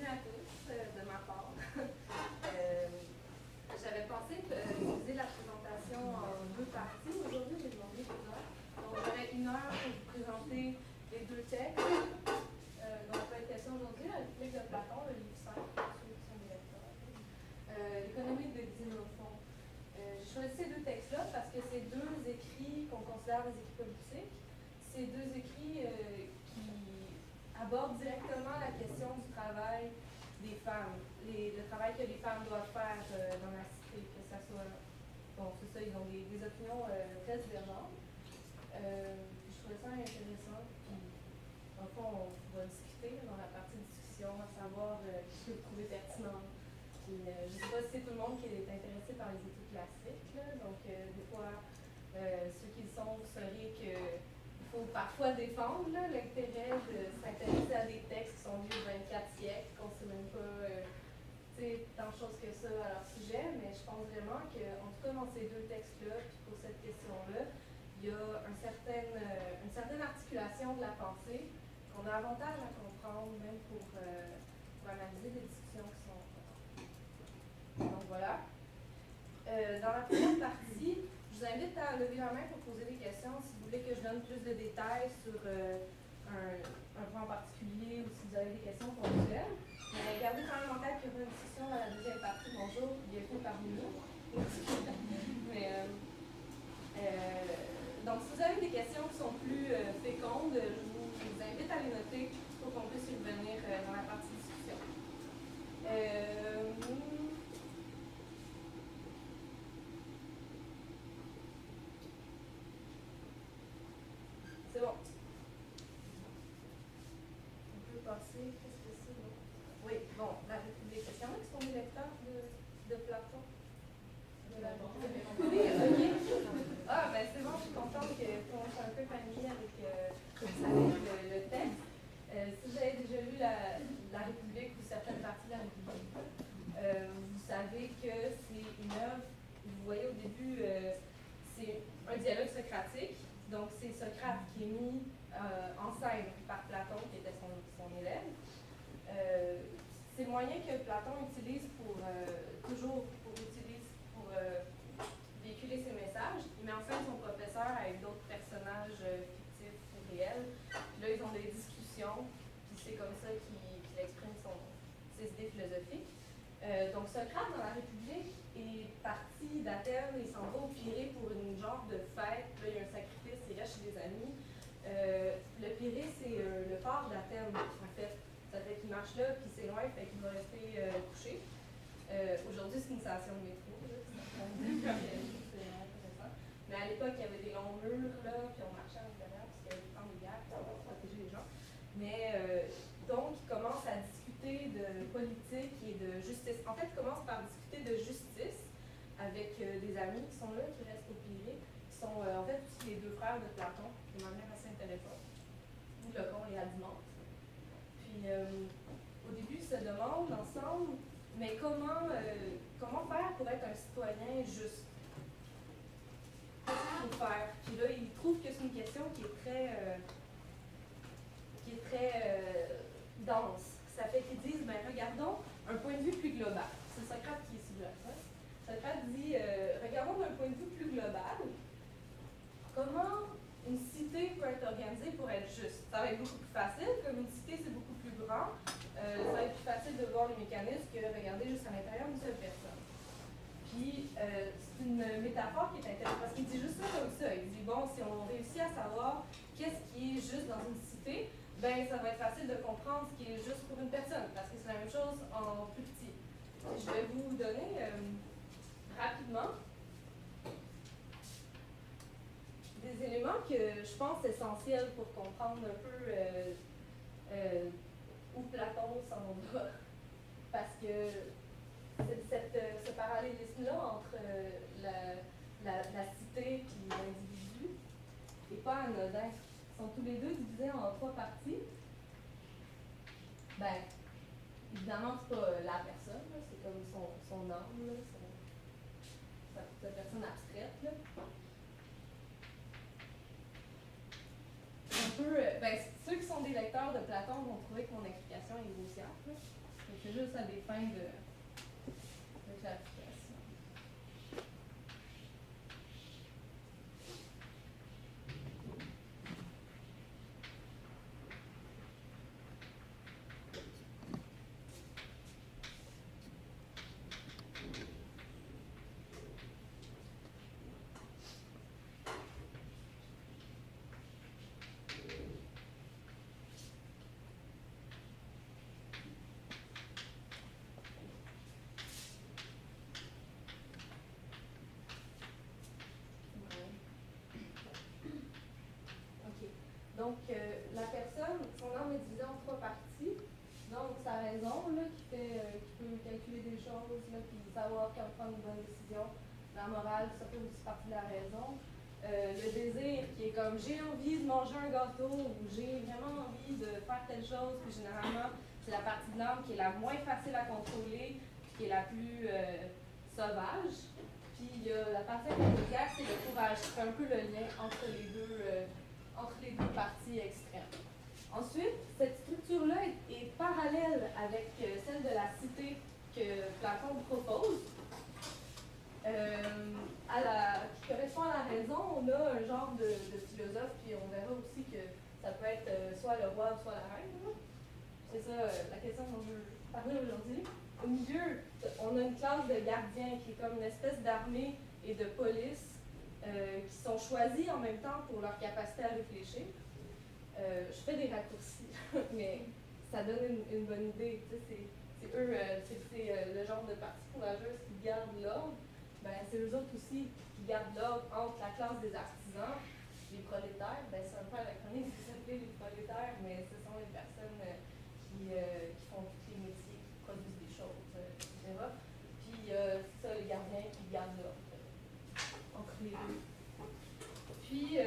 bienvenue à tous de ma part. J'avais pensé diviser la présentation en deux parties. Aujourd'hui, j'ai demandé 1 heure. Donc, j'aurais 1 heure pour vous présenter les deux textes dont on peut être question aujourd'hui, la République de Platon, le livre 5, pour ceux qui sont des lecteurs. L'économie de Xénophon. J'ai choisi ces deux textes-là parce que c'est deux écrits qu'on considère des écrits politiques. C'est deux écrits qui abordent directement la question du travail des femmes, le travail que les femmes doivent faire dans la cité, que ça soit... Bon, c'est ça, ils ont des opinions très divergentes. Je trouvais ça intéressant, puis en fond, on va discuter dans la partie discussion, à savoir qui peut trouver pertinent. Puis, je ne sais pas si c'est tout le monde qui est intéressé par les études classiques, là, donc des fois, ceux qui le sont, vous saurez qu'il faut parfois défendre l'intérêt de s'intéresser à des textes qui sont vieux du 24 siècle, qu'on ne sait même pas tant de choses que ça à leur sujet, mais je pense vraiment qu'en tout cas dans ces deux textes-là, puis pour cette question-là, il y a une certaine articulation de la pensée qu'on a avantage à comprendre, même pour analyser des discussions qui sont... Donc voilà. Dans la première partie, je vous invite à lever la main pour poser des questions si vous voulez que je donne plus de détails sur un point en particulier ou si vous avez des questions ponctuelles. Mais gardez quand même en tête qu'il y aura une discussion dans la deuxième partie. Bonjour, bienvenue parmi nous. Donc, si vous avez des questions qui sont plus fécondes, je vous invite à les noter pour qu'on puisse y revenir dans la partie discussion. C'est bon. On peut passer. Qu'est-ce que c'est? Oui, bon, la République. Est-ce qu'il y en a qui sont des lecteurs de Platon? De la oui, ok. Ah, ben c'est bon, je suis contente que tout le monde soit un peu familier avec le texte. Si vous avez déjà lu la République ou certaines parties de la République, vous savez que c'est une œuvre, vous voyez au début, c'est un dialogue socratique. Donc, c'est Socrate qui est mis en scène par Platon, qui était son élève. C'est le moyen que Platon utilise pour véhiculer ses messages. Il met en scène son professeur avec d'autres personnages fictifs ou réels. Puis là, ils ont des discussions, puis c'est comme ça qu'il exprime ses idées philosophiques. Donc, Socrate, dans la République, est parti d'Athènes, il s'en va au Pirée pour une genre de fête. Là, il y a un sacrifice, il reste chez des amis. Le Pirée, c'est le port d'Athènes, en fait. Ça fait qu'il marche là, puis c'est loin, fait qu'il va rester couché. Aujourd'hui, c'est une station de métro. Là, c'est intéressant. Mais à l'époque, il y avait des longs murs, là, puis on marchait à l'intérieur, parce qu'il y avait des temps de guerre pour protéger les gens. Mais donc, il commence à discuter de politique et de justice. En fait, il commence par discuter de justice avec des amis qui sont là, qui restent au Pirée, qui sont en fait aussi les deux frères de Platon, de manière assez intéressante, Glaucon et Alcimandre. Puis, au début, ils se demandent ensemble, mais comment faire pour être un citoyen juste? Qu'est-ce qu'il faut faire? Puis là, ils trouvent que c'est une question qui est très dense. Ça fait qu'ils disent, ben regardons un point de vue plus global. C'est Socrate qui suggère ça. Socrate dit, regardons d'un point de vue plus global, comment une cité peut être organisée pour être juste. Ça va être beaucoup plus facile, comme une cité c'est beaucoup plus grand, ça va être plus facile de voir les mécanismes que regarder juste à l'intérieur d'une seule personne. Puis, c'est une métaphore qui est intéressante, parce qu'il dit juste ça comme ça. Il dit, bon, si on réussit à savoir qu'est-ce qui est juste dans une cité, ben ça va être facile de comprendre ce qui est juste pour une personne, parce que c'est la même chose en plus petit. Je vais vous donner rapidement des éléments que je pense essentiels pour comprendre un peu où Platon s'en va. Parce que ce parallélisme-là entre la cité et l'individu n'est pas anodin. Ils sont tous les deux divisés en 3 parties. Ben, évidemment, c'est pas la personne, là, c'est comme son âme, là, sa personne abstraite. Là. Ceux qui sont des lecteurs de Platon vont trouver que mon explication est grossière. juste à des fins de clarification. Donc, la personne, son âme est divisée en trois parties. Donc, sa raison, là, qui peut calculer des choses, là, puis savoir quand prendre une bonne décision. La morale, ça fait aussi partie de la raison. Le désir, qui est comme j'ai envie de manger un gâteau, ou j'ai vraiment envie de faire telle chose, puis généralement, c'est la partie de l'âme qui est la moins facile à contrôler, puis qui est la plus sauvage. Puis il y a la partie intermédiaire, c'est le courage. C'est un peu le lien entre les deux parties extrêmes. Ensuite, cette structure-là est parallèle avec celle de la cité que Platon propose. Qui correspond à la raison, on a un genre de philosophe, puis on verra aussi que ça peut être soit le roi, soit la reine. C'est ça la question dont je veux parler aujourd'hui. Au milieu, on a une classe de gardiens qui est comme une espèce d'armée et de police qui sont choisis en même temps pour leur capacité à réfléchir. Je fais des raccourcis, mais ça donne une bonne idée. C'est eux, c'est le genre de partie courageuse qui gardent l'ordre. Ben, c'est eux autres aussi qui gardent l'ordre entre la classe des artisans, les prolétaires. Ben, c'est un peu anachronique de s'appeler les prolétaires, mais ce sont les personnes qui font tous les métiers, qui produisent des choses, etc. Puis c'est ça, les gardiens qui gardent l'ordre entre les deux. Puis,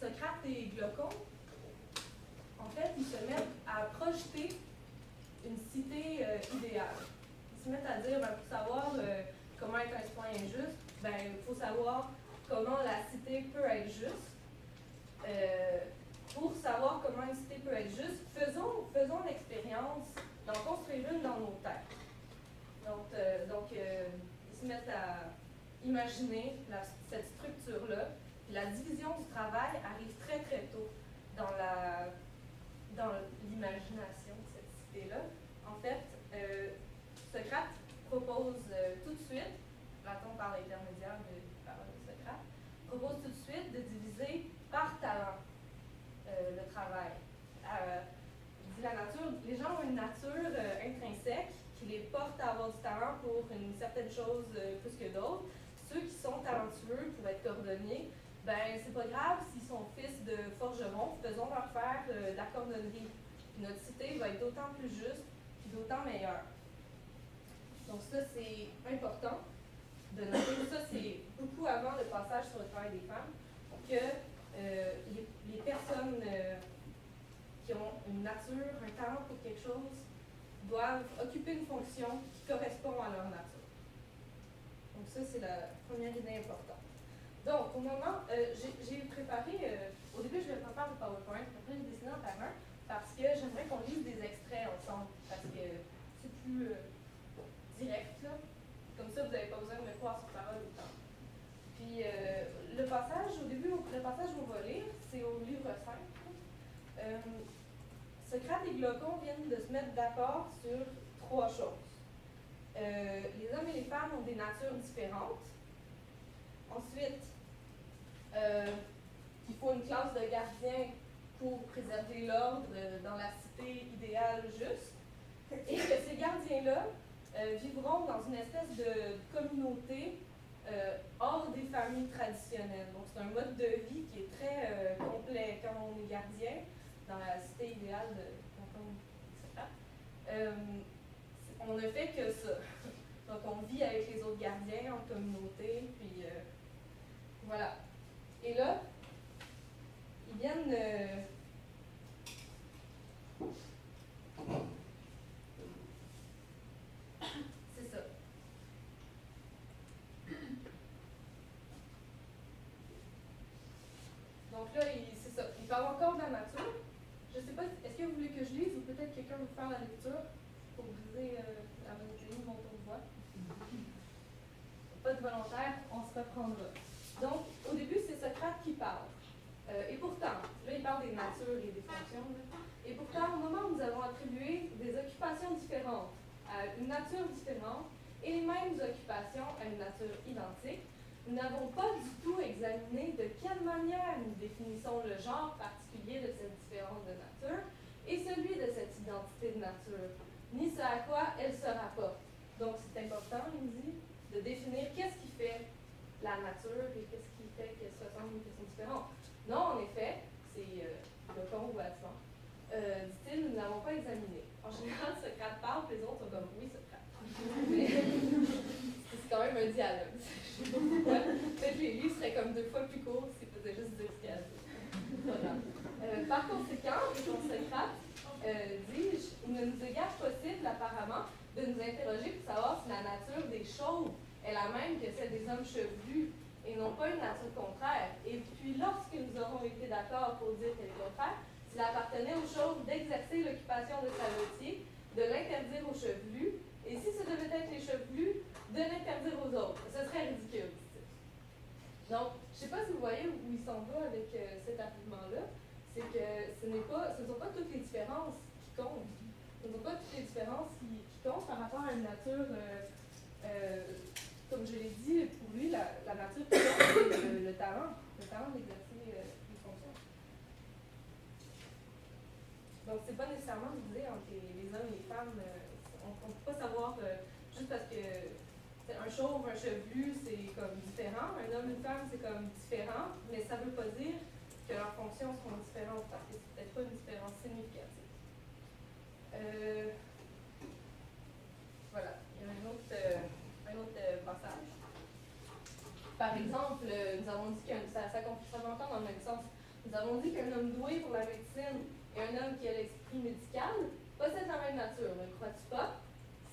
Socrate et Glaucon, en fait, ils se mettent à projeter une cité idéale. Ils se mettent à dire, ben, pour savoir comment être un citoyen juste, ben, il faut savoir comment la cité peut être juste. Pour savoir comment une cité peut être juste, faisons l'expérience d'en construire une dans nos têtes. Donc ils se mettent à imaginer cette structure-là. La division du travail arrive très très tôt dans l'imagination de cette cité-là. En fait, Socrate propose tout de suite, Platon par l'intermédiaire de paroles de Socrate, propose tout de suite de diviser par talent le travail. Il dit la nature, les gens ont une nature intrinsèque qui les porte à avoir du talent pour une certaine chose plus que d'autres. Ceux qui sont talentueux pour être cordonniers, ben c'est pas grave s'ils sont fils de forgerons, faisons-leur faire de la cordonnerie. Puis notre cité va être d'autant plus juste puis d'autant meilleure. Donc ça, c'est important de noter. Ça, c'est beaucoup avant le passage sur le travail des femmes, que les personnes qui ont une nature, un talent pour quelque chose, doivent occuper une fonction qui correspond à leur nature. Donc ça, c'est la première idée importante. Donc, au moment, j'ai préparé, au début, je vais préparer le PowerPoint, après j'ai dessiné en terrain, parce que j'aimerais qu'on lise des extraits ensemble, parce que c'est plus direct, là. Comme ça, vous n'avez pas besoin de me croire sur parole autant. Puis, le passage, au début, le passage qu'on va lire, c'est au livre 5. Socrate et Glaucon viennent de se mettre d'accord sur trois choses. Les hommes et les femmes ont des natures différentes. Ensuite, il faut une classe de gardiens pour préserver l'ordre dans la cité idéale juste. Et que ces gardiens-là vivront dans une espèce de communauté hors des familles traditionnelles. Donc, c'est un mode de vie qui est très complet quand on est gardien dans la cité idéale de Platon, etc. On ne fait que ça. Donc, on vit avec les autres gardiens en communauté, puis voilà. Et là, ils viennent c'est ça. Donc là, c'est il parle encore de la nature. Je ne sais pas, est-ce que vous voulez que je lise ou peut-être quelqu'un veut faire la lecture pour briser la monotonie de mon tour de voix? Pas de volontaire, on se reprendra. Donc, au début, c'est Socrate qui parle. Et pourtant, là, il parle des natures et des fonctions. Là. Et pourtant, au moment où nous avons attribué des occupations différentes à une nature différente et les mêmes occupations à une nature identique, nous n'avons pas du tout examiné de quelle manière nous définissons le genre particulier de cette différence de nature et celui de cette identité de nature, ni ce à quoi elle se rapporte. Donc, c'est important, il dit, de définir qu'est-ce qui fait la nature et qu'est-ce qui fait qu'elles se ressemblent ou qu'elles sont différentes. Non, en effet, c'est le con ou bâtiment. Dit-il, nous n'avons pas examiné. En général, Socrate parle, puis les autres sont comme oui, Socrate. Mais c'est quand même un dialogue. Je sais pas pourquoi. Peut-être les livres seraient comme 2 fois plus courts s'ils faisaient juste dire ce qu'il y a à dire. Voilà. Par conséquent, répond Socrate, dis-je, il ne nous est guère possible, apparemment, de nous interroger pour savoir si la nature des chauves est la même que celle des hommes chevelus et non pas une nature contraire. Et puis, lorsque nous aurons été d'accord pour dire qu'elle est contraire, s'il appartenait aux chauves d'exercer l'occupation de sa métier, de l'interdire aux chevelus, et si ce devait être les chevelus, de l'interdire aux autres. Ce serait ridicule, dit-il. Donc, je ne sais pas si vous voyez où il s'en va avec cet argument-là, c'est que ce ne sont pas toutes les différences qui comptent. Ce ne sont pas toutes les différences qui comptent par rapport à une nature, comme je l'ai dit, pour lui, la nature qui compte, c'est le talent d'exercer les fonctions. Donc, c'est pas nécessairement divisé entre les hommes et les femmes. On ne peut pas savoir juste parce que un chauve, un chevelu, c'est comme différent. Un homme, une femme, c'est comme différent. Mais ça ne veut pas dire que leurs fonctions sont différentes parce que c'est peut-être pas une différence significative. Voilà. Il y a un autre passage. Par exemple, nous avons dit ça va encore dans le même sens. Nous avons dit qu'un homme doué pour la médecine et un homme qui a l'esprit médical possèdent la même nature. Ne le crois-tu pas?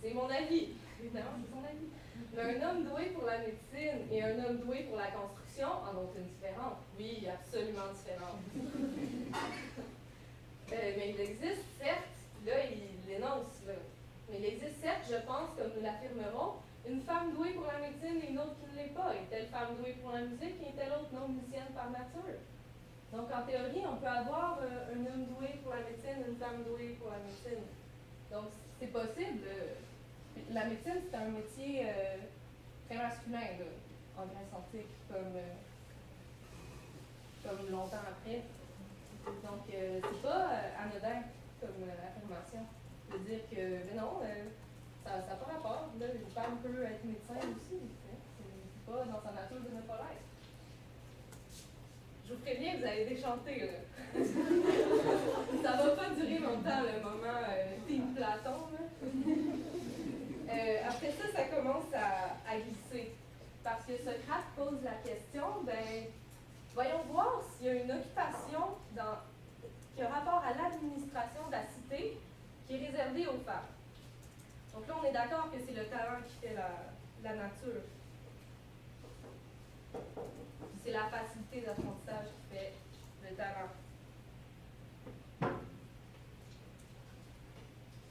C'est mon avis. Évidemment, c'est son avis. Mais un homme doué pour la médecine et un homme doué pour la construction en ont une différente. Oui, absolument différente. Mais il existe, certes, là, il l'énonce, là. Mais il existe, certes, je pense, comme nous l'affirmerons, une femme douée pour la médecine et une autre qui ne l'est pas. Et telle femme douée pour la musique et telle autre non musicienne par nature. Donc, en théorie, on peut avoir un homme doué pour la médecine et une femme douée pour la médecine. Donc, c'est possible. La médecine, c'est un métier très masculin, là, en Grèce antique, comme longtemps après. Donc, c'est pas anodin comme affirmation de dire que, mais non, ça n'a pas rapport. Là, une femme peut être médecin aussi. C'est pas dans sa nature de ne pas l'être. Je vous préviens, vous allez déchanter, là. Ça va pas durer longtemps, le moment Team Platon, là. Après ça, ça commence à glisser. Parce que Socrate pose la question, voyons voir s'il y a une occupation qui a rapport à l'administration de la cité qui est réservée aux femmes. Donc là, on est d'accord que c'est le talent qui fait la nature. C'est la facilité d'apprentissage qui fait le talent.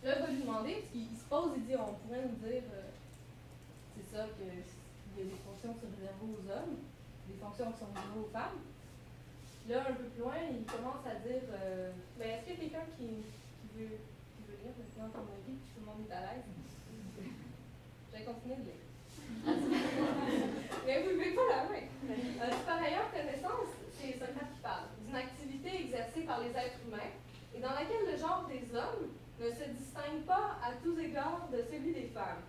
Là, il va lui demander, parce qu'il se pose, il dit, on pourrait nous dire, c'est ça, qu'il y a des fonctions qui sont réservées aux hommes, des fonctions qui sont réservées aux femmes. Là, un peu plus loin, il commence à dire, est-ce qu'il y a quelqu'un qui veut lire maintenant ton avis, puis tout le monde est à l'aise? Je vais continuer de lire. Mais vous ne levez pas la main. Par ailleurs, connaissance, c'est Socrate qui parle, d'une activité exercée par les êtres humains et dans laquelle le genre des hommes ne se distingue pas à tous égards de celui des femmes.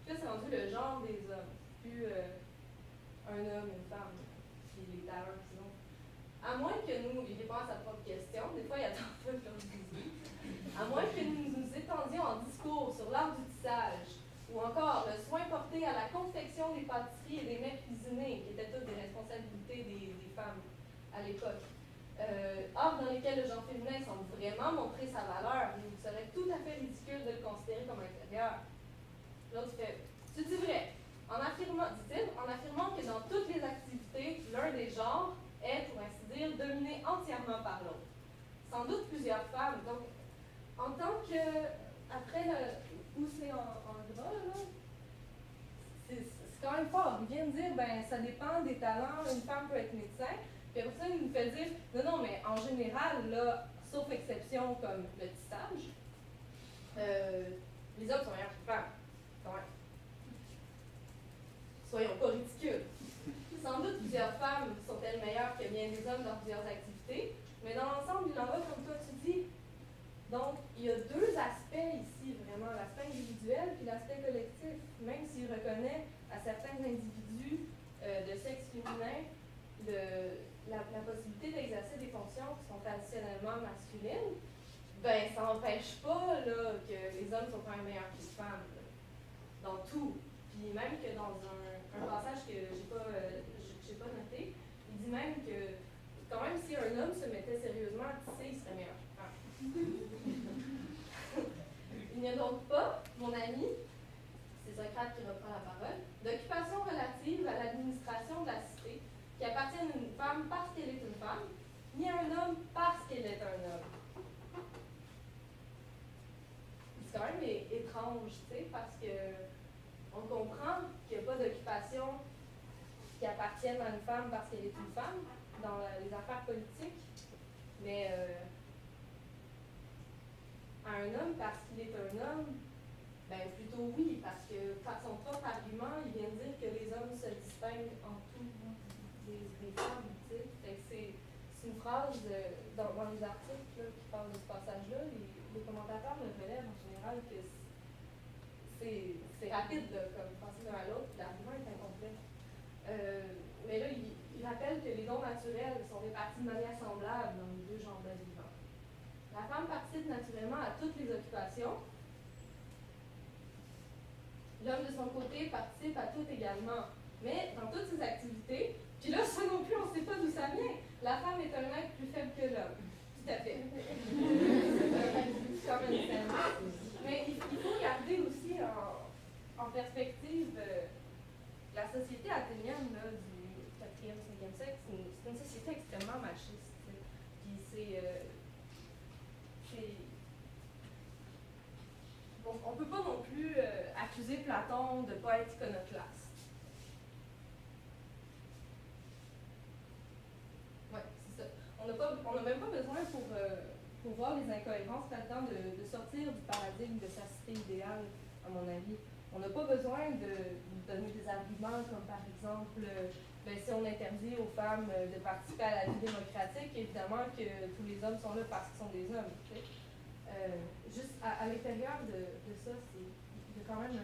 Là, c'est rendu le genre des hommes, plus un homme, une femme, puis les talents qu'ils ont. À moins que nous, il répond à sa propre question, des fois il attend pas que l'on dise. À moins que nous nous étendions en discours sur l'art du tissage, ou encore le soin porté à la confection des pâtisseries et des mets cuisinés, qui étaient toutes des responsabilités des femmes à l'époque. Or, dans lesquels le genre féminin semble vraiment montrer sa valeur, il serait tout à fait ridicule de le considérer comme inférieur. L'autre fait, c'est vrai, dit-il, en affirmant que dans toutes les activités, l'un des genres est, pour ainsi dire, dominée entièrement par l'autre. Sans doute plusieurs femmes. Donc, en tant que, après où c'est en gras, là, c'est quand même fort. Il vient de dire, ben, ça dépend des talents, une femme peut être médecin. Puis après ça, il nous fait dire, non, non, mais en général, là, sauf exception comme le tissage, les hommes sont meilleurs que les femmes. Quand même. Soyons pas ridicules. Sans doute, plusieurs femmes sont-elles meilleures que bien des hommes dans plusieurs activités, mais dans l'ensemble, il en va comme toi tu dis. Donc, il y a deux aspects ici, vraiment, l'aspect individuel et l'aspect collectif. Même s'il reconnaît à certains individus de sexe féminin la possibilité d'exercer des fonctions qui sont traditionnellement masculines, ben, ça n'empêche pas là, que les hommes sont quand même meilleurs que les femmes, là, dans tout. Puis même que dans un passage que j'ai pas noté, il dit même que quand même si un homme se mettait sérieusement à tisser, il serait meilleur que femme. Il n'y a donc pas, mon ami, c'est Socrate qui reprend la parole, d'occupation relative à l'administration de la cité qui appartient à une femme parce qu'elle est une femme, ni à un homme parce qu'elle est un homme. C'est quand même étrange, tu sais, parce que on comprend qu'il n'y a pas d'occupation qui appartienne à une femme parce qu'elle est une femme dans les affaires politiques, mais à un homme parce qu'il est un homme, ben plutôt oui, parce que par son propre argument, il vient de dire que les hommes se distinguent en tout des femmes, tu sais. Fait que c'est une phrase dans les articles là, qui parlent de ce passage-là, les commentateurs le relèvent en général que c'est rapide là, comme passer d'un à l'autre, l'argument est incomplet. Mais là, il rappelle que les dons naturels sont répartis de manière semblable dans les deux genres d'êtres vivants. La femme participe naturellement à toutes les occupations. L'homme, de son côté, participe à tout également. Mais dans toutes ces activités, puis là, ça non plus, on ne sait pas d'où ça vient. La femme est un être plus faible que l'homme. Tout à fait. Comme une scène. Mais il faut garder aussi en perspective la société athénienne là, du 4e, 5e siècle. C'est une société extrêmement machiste. Puis bon, on ne peut pas non plus accuser Platon de ne pas être iconoclaste. Oui, c'est ça. On n'a même pas besoin pour voir les incohérences là-dedans de sortir du paradigme de sa cité idéale, à mon avis. On n'a pas besoin de donner des arguments comme par exemple, ben, si on interdit aux femmes de participer à la vie démocratique, évidemment que tous les hommes sont là parce qu'ils sont des hommes. Tu sais. Juste à l'intérieur de ça, il y a quand même un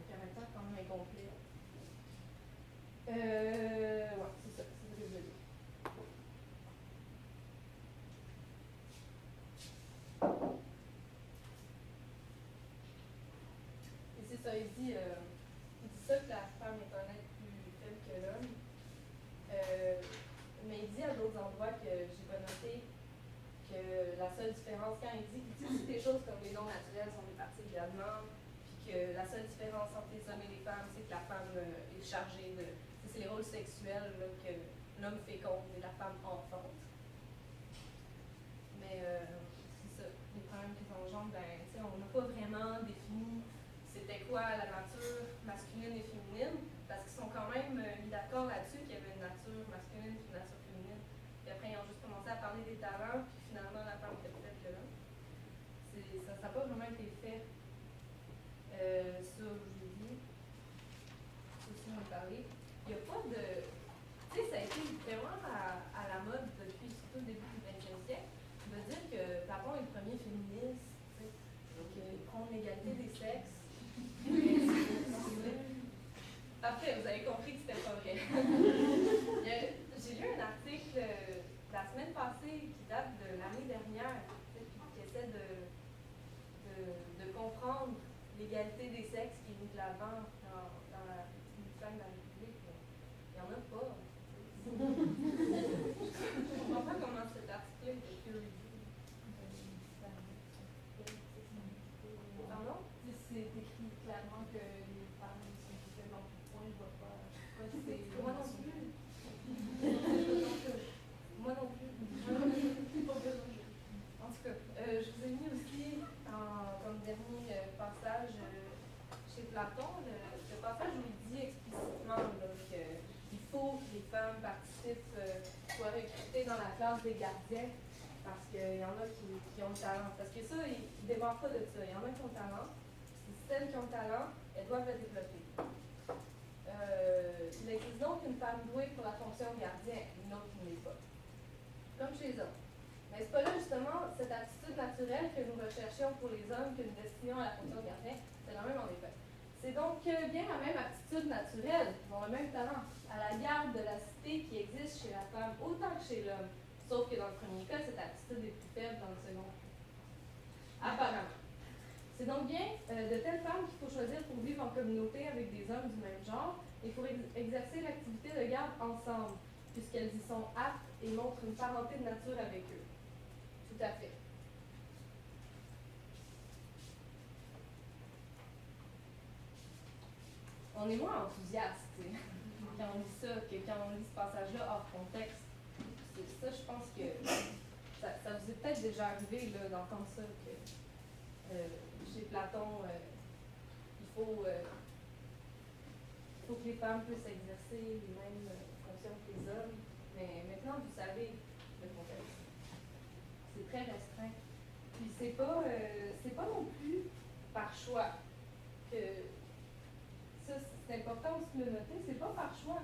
caractère quand même incomplet. Ouais, c'est ça que je veux dire. Et c'est ça, il dit ça que la femme est un être plus faible que l'homme. Mais il dit à d'autres endroits que j'ai pas noté que la seule différence, quand il dit des choses comme les dons naturels sont répartis également, puis que la seule différence entre les hommes et les femmes, c'est que la femme est chargée de. C'est les rôles sexuels là, que l'homme féconde et la femme enfante. Mais c'est ça, les problèmes qu'ils engendrent, ben, on n'a pas vraiment défini c'était quoi la nature masculine et féminine, parce qu'ils sont quand même mis d'accord là-dessus qu'il y avait une nature masculine et une nature féminine. Puis après, ils ont juste commencé à parler des talents, puis finalement, la femme était peut-être que là. Ça n'a pas vraiment été fait. Ça, je l'ai dit. Ça aussi, on a parlé. Il n'y a pas de. Tu sais, ça a été vraiment à la mode depuis surtout le début du 20e siècle de dire que Platon est le premier féministe, qu'il prône l'égalité des sexes. Après, vous avez compris que c'était pas vrai. J'ai lu un article la semaine passée qui date de l'année dernière, qui essaie de comprendre l'égalité des sexes qui est mise de l'avant dans la fin de la République. Il n'y en a pas. Je ne comprends pas comment cet article est peer review. Pardon? C'est écrit clairement que les femmes sont faibles en tout point, je vois pas. Moi non plus. titre soit recruté dans la classe des gardiens, parce qu'il y en a qui ont le talent. Parce que ça, ils ne démarrent pas de ça. Il y en a qui ont le talent. Celles qui ont le talent, elles doivent le développer. Il existe donc une femme douée pour la fonction de gardien, une autre qui ne l'est pas. Comme chez les hommes. Mais c'est pas là justement cette attitude naturelle que nous recherchions pour les hommes que nous destinons à la fonction de gardien, c'est la même en effet. C'est donc bien la même attitude naturelle, dont le même talent, à la garde de la cité qui existe chez la femme autant que chez l'homme. Sauf que dans le premier cas, cette attitude est plus faible dans le second. Apparemment. C'est donc bien de telles femmes qu'il faut choisir pour vivre en communauté avec des hommes du même genre et pour exercer l'activité de garde ensemble, puisqu'elles y sont aptes et montrent une parenté de nature avec eux. Tout à fait. On est moins enthousiaste quand on lit ça que quand on lit ce passage-là hors contexte. C'est ça, je pense que ça vous est peut-être déjà arrivé d'entendre ça, que chez Platon, il faut que les femmes puissent exercer les mêmes fonctions que les hommes. Mais maintenant, vous savez le contexte. C'est très restreint. Puis c'est pas non plus par choix que ça, c'est important aussi de le noter, c'est pas par choix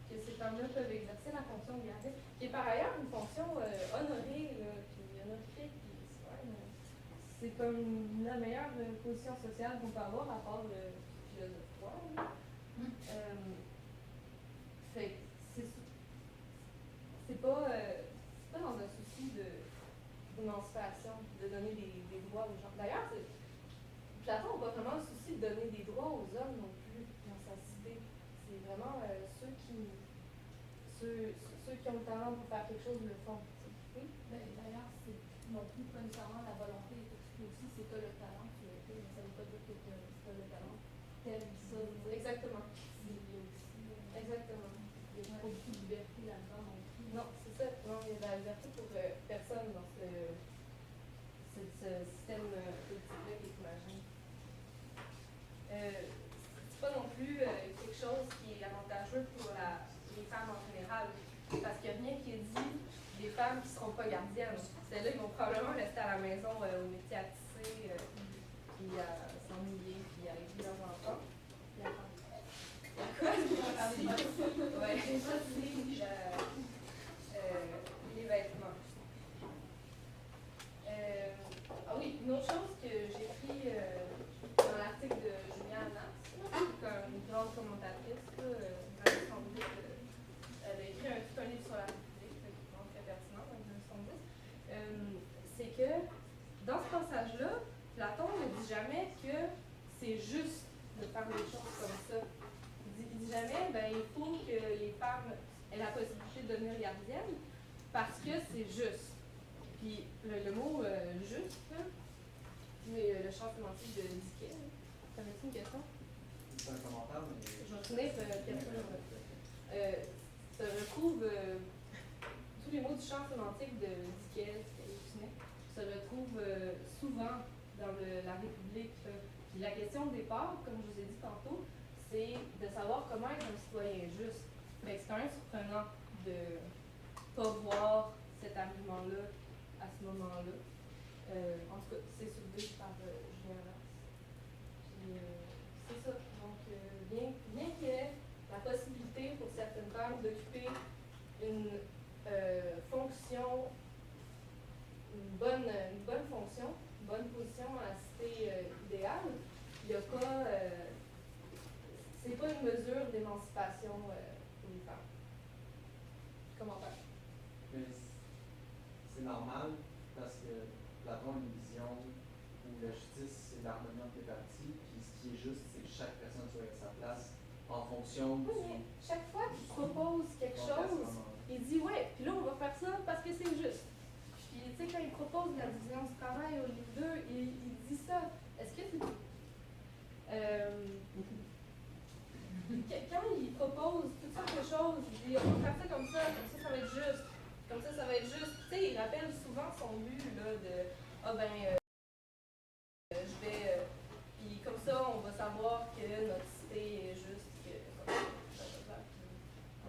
que ces femmes-là peuvent exercer la fonction de gardien, qui est par ailleurs une fonction honorée, puis honorifique, puis c'est comme la meilleure position sociale qu'on peut avoir à part le philosophe roi. Fait que c'est pas dans un souci d'émancipation, de donner des droits aux gens. D'ailleurs, Platon n'a pas vraiment le souci de donner des droits aux hommes non plus dans sa cité. C'est vraiment ceux qui ont le talent pour faire quelque chose le font. Oui? D'ailleurs, c'est non plus pas nécessairement la volonté. Aussi, c'est pas le talent qui est fait, mais ça ne veut pas dire que c'est pas le talent tel ça. Exactement. Exactement. Il n'y a pas beaucoup de liberté là-dedans non plus. Non, c'est ça. Non, il y a de la liberté pour personne dans ce système politique-là qui est imagé. C'est pas non plus quelque chose qui est avantageux pour les femmes en général, parce qu'il n'y a rien qui est dit des femmes qui ne seront pas gardiennes. Celles-là, ils vont probablement rester à la maison au métier à tisser, puis à s'ennuyer, puis à élever leurs enfants. Ouais, les vêtements. Ah oui, une autre chose que j'ai pris dans l'article de Julia Annas, comme une grande commentatrice, elle a écrit tout un livre sur la République, qui est très pertinent dans les années 70. C'est que dans ce passage-là, Platon ne dit jamais que c'est juste de faire des choses comme ça. Il dit jamais, il faut que les femmes aient la possibilité de devenir gardiennes parce que c'est juste. Puis le mot juste, le champ sémantique de Dickey, t'avais-tu une question? C'est un commentaire, mais. Je vais finir se retrouve tous les mots du champ sémantique de Dickey, se retrouvent souvent dans la République. Puis la question de départ, comme je vous ai dit tantôt, c'est de savoir comment être un citoyen juste. Mais c'est quand même surprenant de ne pas voir cet argument-là à ce moment-là. En tout cas, c'est soulevé par Julien Annas. C'est ça. Donc, bien qu'il y ait la possibilité pour certaines femmes d'occuper une fonction, une bonne fonction, une bonne position dans la cité idéale, il n'y a pas. C'est pas une mesure d'émancipation pour les femmes. Commentaire. Mais c'est normal parce que Platon a une vision où la justice, c'est l'harmonie entre les parties, puis ce qui est juste, c'est que chaque personne soit à sa place en fonction Oui, mais chaque fois qu'il propose quelque chose, il dit ouais, puis là on va faire ça parce que c'est juste. Puis tu sais, quand il propose la division du travail au livre 2, il dit ça. Est-ce que c'est. Quand il propose toutes sortes de choses, il dit on va faire ça, ça va être juste. Comme ça va être juste. Tu sais, il rappelle souvent son but là, de je vais. Puis comme ça, on va savoir que notre cité est juste. En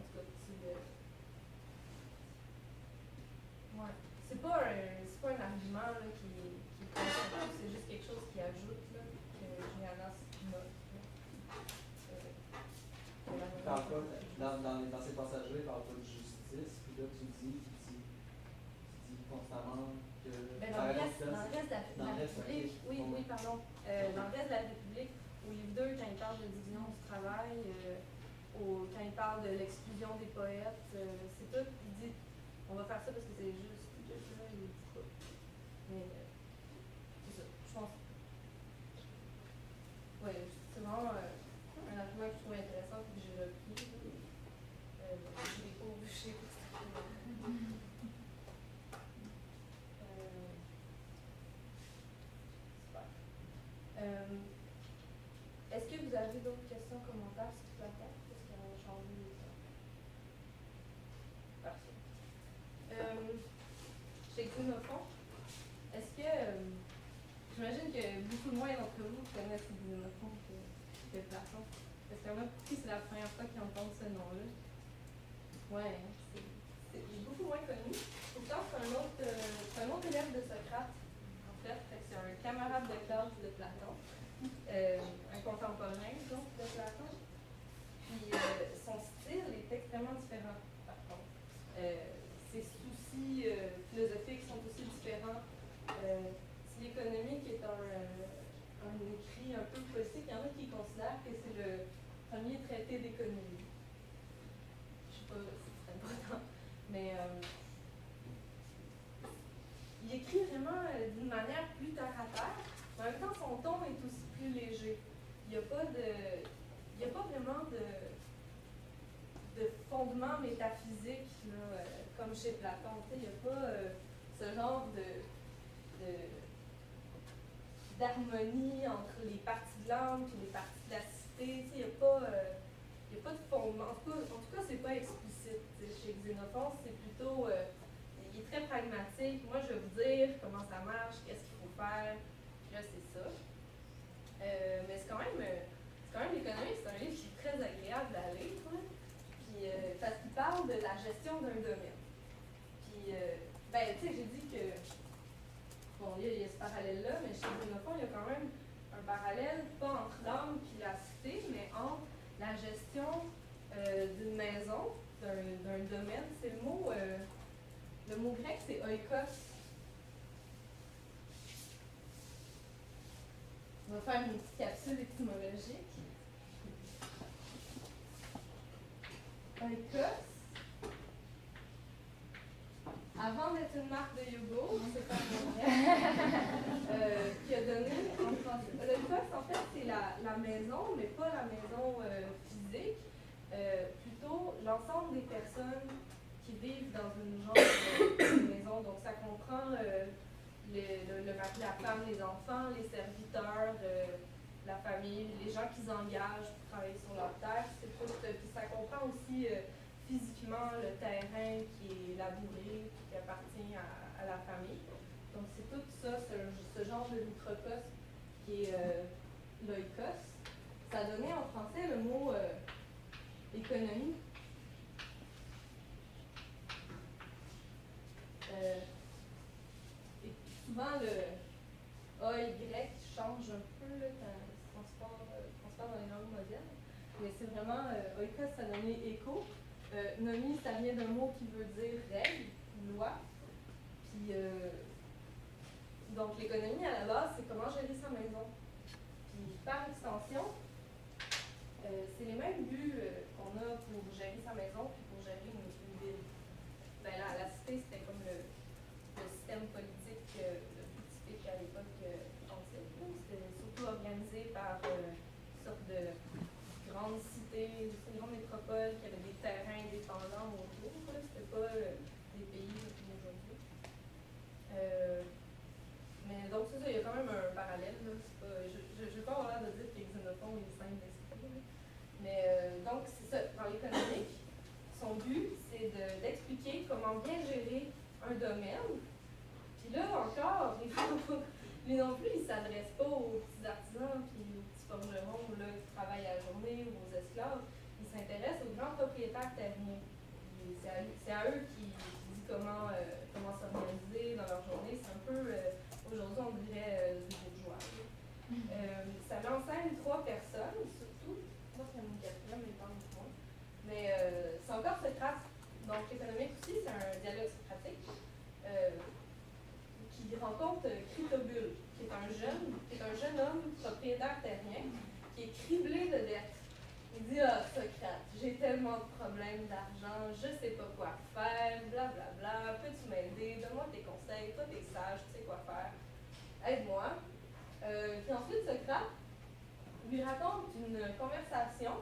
tout cas, élément là, qui c'est juste quelque chose qui ajoute là, que Juliana note. Dans ces passages-là, il parle pas de justice, puis là tu dis constamment que. Dans le reste de la République, oui, pardon. Dans le reste de la République, au livre 2, quand il parle de division du travail, quand il parle de l'exclusion des poètes, c'est tout, il dit on va faire ça parce que c'est juste, là, il dit pas. Mais c'est ça, je pense. Oui, c'est vraiment un argument que je trouve intéressant et que j'ai repris. Je découvre chez est-ce que vous avez d'autres questions, commentaires sur la tête? Parce qu'on a changé les temps. Parfait. Chez Xénophon, est-ce que j'imagine que beaucoup moins d'entre vous connaissent Xénophon que Platon. Parce que moi, c'est la première fois qu'ils entendent ce nom-là. Ouais, c'est beaucoup moins connu. Pourtant, c'est un autre élève de Socrate, en fait. C'est un camarade de classe de Platon. Un contemporain, donc, de Platon. Puis, son style est extrêmement différent, par contre. Ses soucis philosophiques sont aussi différents. Si l'économie qui est un écrit un peu politique, il y en a qui considèrent que c'est le premier traité d'économie. Je ne sais pas si c'est important, mais il écrit vraiment d'une manière plus terre à terre. En même temps, son ton est aussi plus léger. Il n'y a pas vraiment de fondement métaphysique là, comme chez Platon. Il n'y a pas ce genre d'harmonie entre les parties de l'âme et les parties de la cité. Il n'y a pas de fondement. En tout cas, c'est pas explicite. Chez Xénophon, c'est plutôt il est très pragmatique. Moi, je vais vous dire comment ça marche, qu'est-ce qu'il faut faire. Puis là, c'est ça. Mais c'est quand même l'économie, c'est un livre qui est très agréable à lire. Puis, parce qu'il parle de la gestion d'un domaine. Puis, tu sais, j'ai dit que, bon, il y a ce parallèle-là, mais chez Xénophon, il y a quand même un parallèle, pas entre l'âme et la cité, mais entre la gestion d'une maison, d'un domaine. C'est le mot grec, c'est oikos. On va faire une petite capsule étymologique. Oikos, avant d'être une marque de yogourt, c'est pas qui a donné en français. Oikos, en fait, c'est la maison, mais pas la maison physique, plutôt l'ensemble des personnes qui vivent dans une genre de maison. Donc, ça comprend le mari, la femme, les enfants, les serviteurs, la famille, les gens qui s'engagent pour travailler sur leur terre. Puis ça comprend aussi physiquement le terrain qui est labouré, qui appartient à la famille. Donc c'est tout ça, ce genre de microcosme qui est l'oikos. Ça a donné en français le mot économie. Et souvent le AY change un peu quand transport dans les langues modernes. Mais c'est vraiment, oikos, ça a donné écho. Nomi, ça vient d'un mot qui veut dire règle, loi. Puis, donc, l'économie, à la base, c'est comment gérer sa maison. Puis, par extension, c'est les mêmes buts qu'on a pour gérer sa maison puis pour gérer une ville. Ben, la cité, c'était comme le système politique le plus typique à l'époque ancienne. C'était surtout organisé par une sorte de grande cité, une grande métropole qui avait des terrains indépendants autour. C'était pas des pays comme aujourd'hui. Mais donc, c'est ça, il y a quand même un parallèle. Là. Je ne vais pas avoir l'air de dire que Xénophon est simple d'esprit. Mais donc, c'est ça. Dans l'économique, son but, c'est d'expliquer comment bien gérer un domaine. Puis là, encore, lui non plus, il ne s'adresse pas aux petits artisans puis aux petits forgerons là, qui travaillent à la journée ou aux esclaves. Il s'intéresse aux grands propriétaires terriens. C'est à eux qui dit comment s'organiser dans leur journée. C'est un peu donc économique aussi, c'est un dialogue socratique qui rencontre Critobule, qui est un jeune homme propriétaire terrien, qui est criblé de dettes. Il dit: ah, Socrate, j'ai tellement de problèmes d'argent, je sais pas quoi faire, blablabla, peux-tu m'aider, donne-moi tes conseils, toi t'es sage, tu sais quoi faire, aide-moi. Puis ensuite, Socrate lui raconte une conversation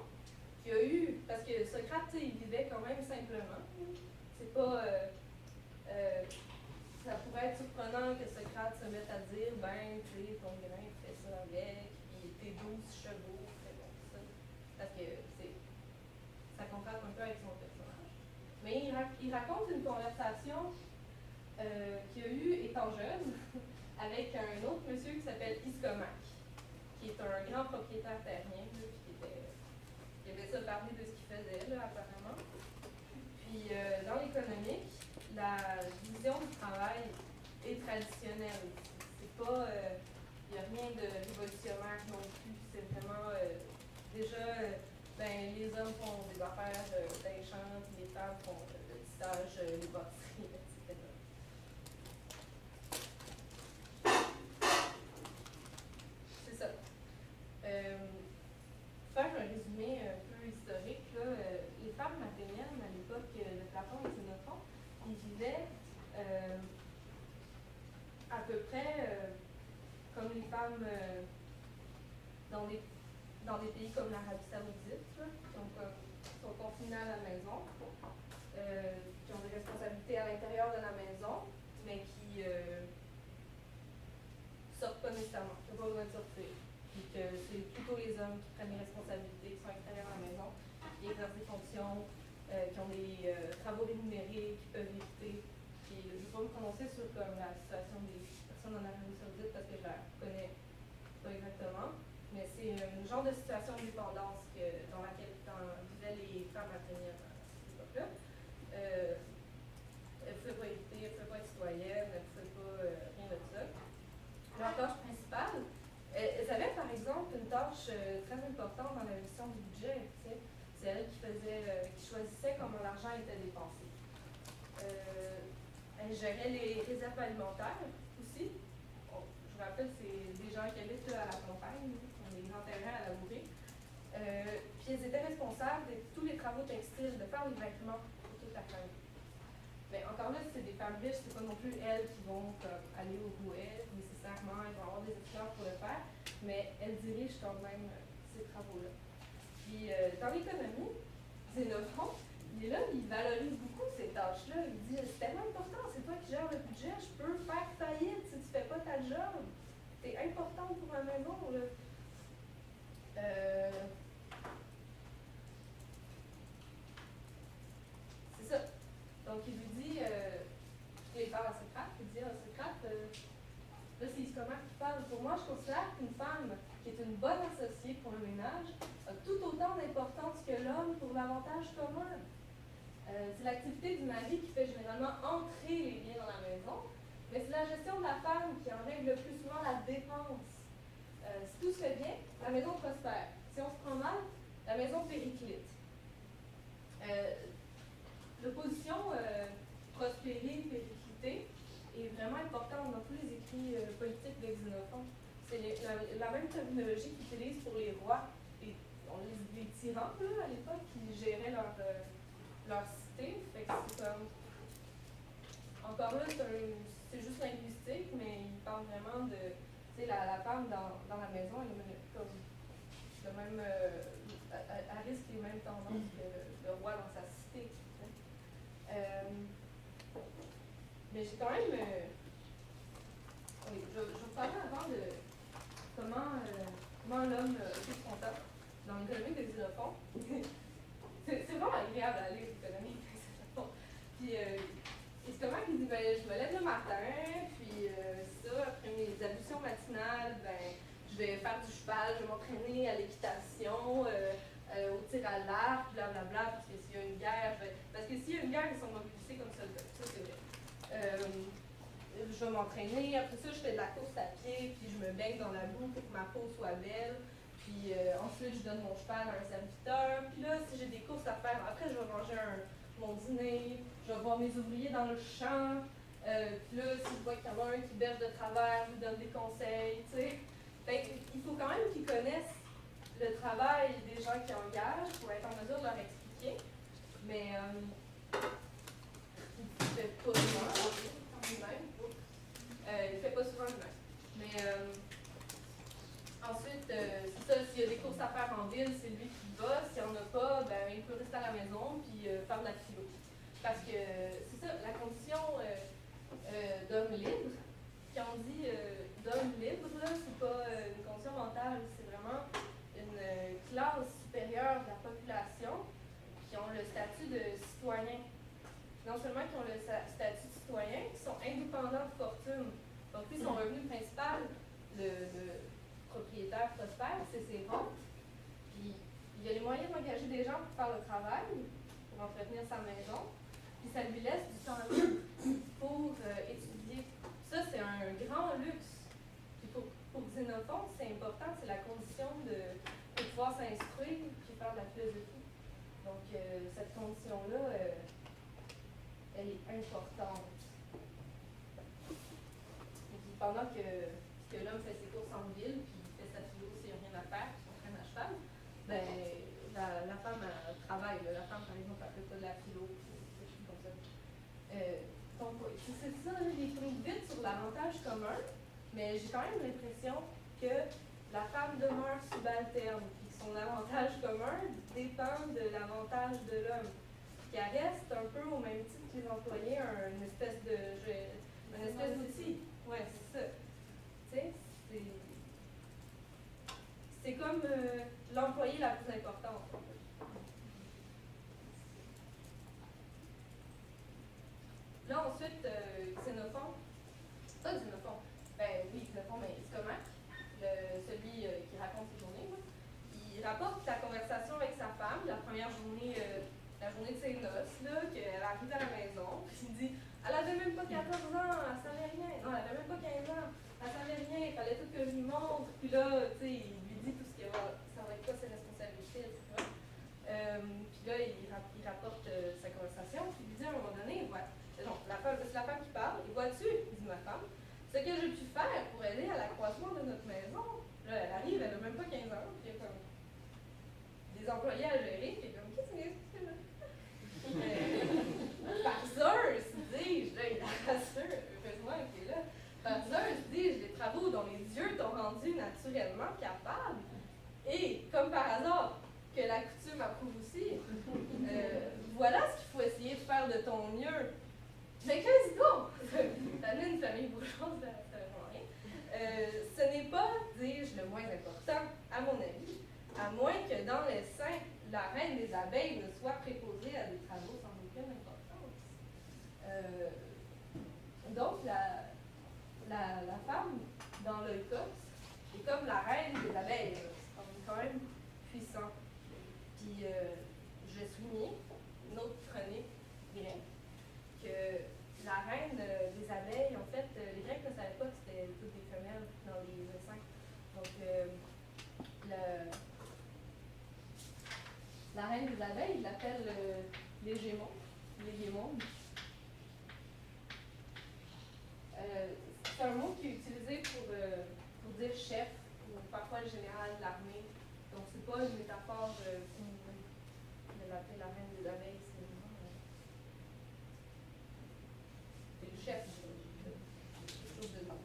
qu'il a eue, parce que Socrate, il vivait quand même simplement. C'est pas. Ça pourrait être surprenant que Socrate se mette à dire: ben, tu sais, ton grain, fais ça avec, puis tes 12 chevaux, fais bon ça. Parce que ça contraste un peu avec son personnage. Mais il raconte une conversation qu'il a eue étant jeune avec un autre monsieur qui s'appelle Iscomaque, qui est un grand propriétaire terrien, qui avait ça parlé de ce qu'il faisait, là, apparemment. Puis, dans l'économique, la division du travail est traditionnelle. C'est pas, il n'y a rien de révolutionnaire non plus. C'est vraiment, déjà, ben, les hommes font des affaires dans les champs, puis les femmes font le tissage, les bâtisseries, etc. C'est ça. Faire un résumé un peu historique, là, les femmes athéniennes à l'époque de Platon et Xénophon, ils vivaient à peu près comme les femmes dans des pays comme l'Arabie Saoudite, là, qui sont confinées à la maison, qui ont des responsabilités à l'intérieur de la maison, mais qui sortent pas nécessairement, qui n'ont pas besoin de sortir. Puis que c'est plutôt les hommes qui prennent les responsabilités, qui sont extérieurs à la maison, qui exercent des fonctions, qui ont des travaux rémunérés, qui peuvent éviter. Puis je ne vais pas me prononcer sur comme, la situation des personnes en Arabie Saoudite parce que je la connais pas exactement, mais c'est un genre de situation de dépendance dans laquelle vivaient les femmes athéniennes à cette époque-là. Elles ne pouvaient pas éviter, elles ne pouvaient pas être citoyennes, elles ne pouvaient pas rien de ça. Leur tâche principale, elles avaient par exemple une tâche très importante dans la gestion du budget. C'est elles qui choisissaient comment l'argent était dépensé. Elles géraient les réserves alimentaires aussi. Bon, je vous rappelle, c'est des gens qui habitent à la campagne, qui ont des grands terrains à labourer. Puis elles étaient responsables de tous les travaux textiles, de faire les vêtements pour toute la famille. Mais encore là, c'est des femmes riches, c'est pas non plus elles qui vont aller au rouet nécessairement, elles vont avoir des esclaves pour le faire, mais elles dirigent quand même ces travaux-là. Puis dans l'économie, Xénophon, il est là, il valorise beaucoup ces tâches-là. Il dit: c'est tellement important, c'est toi qui gères le budget, je peux faire faillite si tu fais pas ta job. C'est important pour ma maison, là. C'est ça. Donc, il lui dit, il parle à Socrate, il dit: ah, Socrate, là, c'est Iscomaque qui parle. Pour moi, je considère qu'une femme qui est une bonne associée pour le ménage a tout autant d'importance que l'homme pour l'avantage commun. C'est l'activité du mari qui fait généralement entrer les biens dans la maison, mais c'est la gestion de la femme qui en règle le plus souvent la dépense. Si tout se fait bien, la maison prospère. Si on se prend mal, la maison périclite. L'opposition prospérer-péricliter est vraiment importante dans tous les écrits politiques de Xénophon. C'est la même terminologie qu'ils utilisent pour les rois, les tyrans là, à l'époque qui géraient leur cité. Fait que c'est comme. Encore là, c'est juste linguistique, mais il parle vraiment de. Tu sais, la femme dans la maison, elle a comme le même. Elle risque les mêmes tendances que le roi dans sa cité. Mais j'ai quand même. Oui, je vais vous parler avant de comment l'homme occupe son temps dans l'économie de Xénophon. C'est vraiment agréable à lire l'économie de Xénophon. Puis, c'est comment qu'il dit: ben, je me lève le matin, puis ça, après mes ablutions matinales, ben, je vais faire du cheval, je vais m'entraîner à l'équitation, au tir à l'arc, blablabla, parce que s'il y a une guerre, parce que s'il y a une guerre, ils sont mobilisés comme soldats, ça c'est vrai. Je vais m'entraîner, après ça je fais de la course à pied, puis je me baigne dans la boue pour que ma peau soit belle, puis ensuite je donne mon cheval à un serviteur, puis là si j'ai des courses à faire, après je vais manger mon dîner, je vais voir mes ouvriers dans le champ, puis là, si je vois quelqu'un qui berge de travers, je lui donne des conseils, tu sais. Il faut quand même qu'ils connaissent le travail des gens qui engagent pour être en mesure de leur expliquer. Mais il ne fait pas souvent lui-même. Il ne fait pas souvent lui-même. Mais ensuite, c'est ça, s'il y a des courses à faire en ville, c'est lui qui va. S'il n'y en a pas, ben, il peut rester à la maison puis faire de la philo. Parce que c'est ça, la condition d'homme libre, quand on dit d'homme libre, c'est pas une condition mentale, c'est vraiment une classe supérieure de la population qui ont le statut de citoyen. Non seulement qui ont le statut de citoyen, qui sont indépendants de fortune. Donc, lui, son revenu principal, le propriétaire prospère, c'est ses rentes. Puis, il a les moyens d'engager des gens pour faire le travail, pour entretenir sa maison. Puis, ça lui laisse du temps libre pour étudier. Ça, c'est un grand luxe. Puis, pour Xénophon, c'est important, c'est la condition de pouvoir s'instruire puis faire de la philosophie. Donc, cette condition-là, elle est importante. Et puis, pendant que l'homme fait ses courses en ville, puis il fait sa philo s'il n'y a rien à faire, puis il s'entraîne à cheval, ben, la femme elle travaille. La femme, par exemple, elle fait pas de la philo, quelque chose comme ça. Donc, c'est ça, j'ai pris vite sur l'avantage commun, mais j'ai quand même l'impression que la femme demeure subalterne, puis que son avantage commun dépend de l'avantage de l'homme. Qu'elle reste un peu au même titre que les employés, une espèce d'outil. Ouais, c'est ça. Tu sais, c'est comme l'employé la plus importante. Là, ensuite, Xénophon, pas Xénophon, ben oui, Xénophon, mais Scomaque, celui qui raconte ses journées, là, il rapporte la conversation avec sa femme, la première journée, la journée de ses noces, là, qu'elle arrive à la maison, puis il me dit, elle avait même pas 14 ans, elle savait rien, non, elle avait même pas 15 ans, elle savait rien, il fallait tout que je lui montre, puis là, tu sais, il lui dit tout ce qui va, ça va être quoi ses responsabilités, etc. Puis là, il rapporte sa conversation, puis il lui dit à un moment donné, ouais, non, c'est la femme qui parle, et vois-tu, dit ma femme, ce que j'ai pu faire pour aider à l'accroissement de notre maison. Là, elle arrive, elle n'a même pas 15 ans, puis il y a comme des employés à gérer, puis comme, qu'est-ce que c'est là? Par Zeus, dis-je, là, il rassure, heureusement qu'il est là. Par Zeus, dis-je, les travaux dont les dieux t'ont rendu naturellement capable, et comme par hasard, que la coutume approuve aussi, voilà ce qu'il faut essayer de faire de ton mieux. Mais qu'est-ce donc? T'as une famille bourgeoise, ça ne veut rien. Ce n'est pas, dis-je, le moins important, à mon avis, à moins que dans les seins, la reine des abeilles ne soit préposée à des travaux sans aucune importance. Donc, la femme, dans l'Oikos, est comme la reine des abeilles. C'est quand même puissant. Puis, je vais souligner une autre chronique grecque, que la reine des abeilles, en fait, les Grecs ne savaient pas que c'était toutes des femelles dans les essaims. Donc, la reine des abeilles, ils l'appellent les Gémons. C'est un mot qui est utilisé pour dire chef, ou parfois le général de l'armée. Donc, c'est pas une métaphore féminine de l'appeler la reine des abeilles, c'est le chef, quelque chose de bon.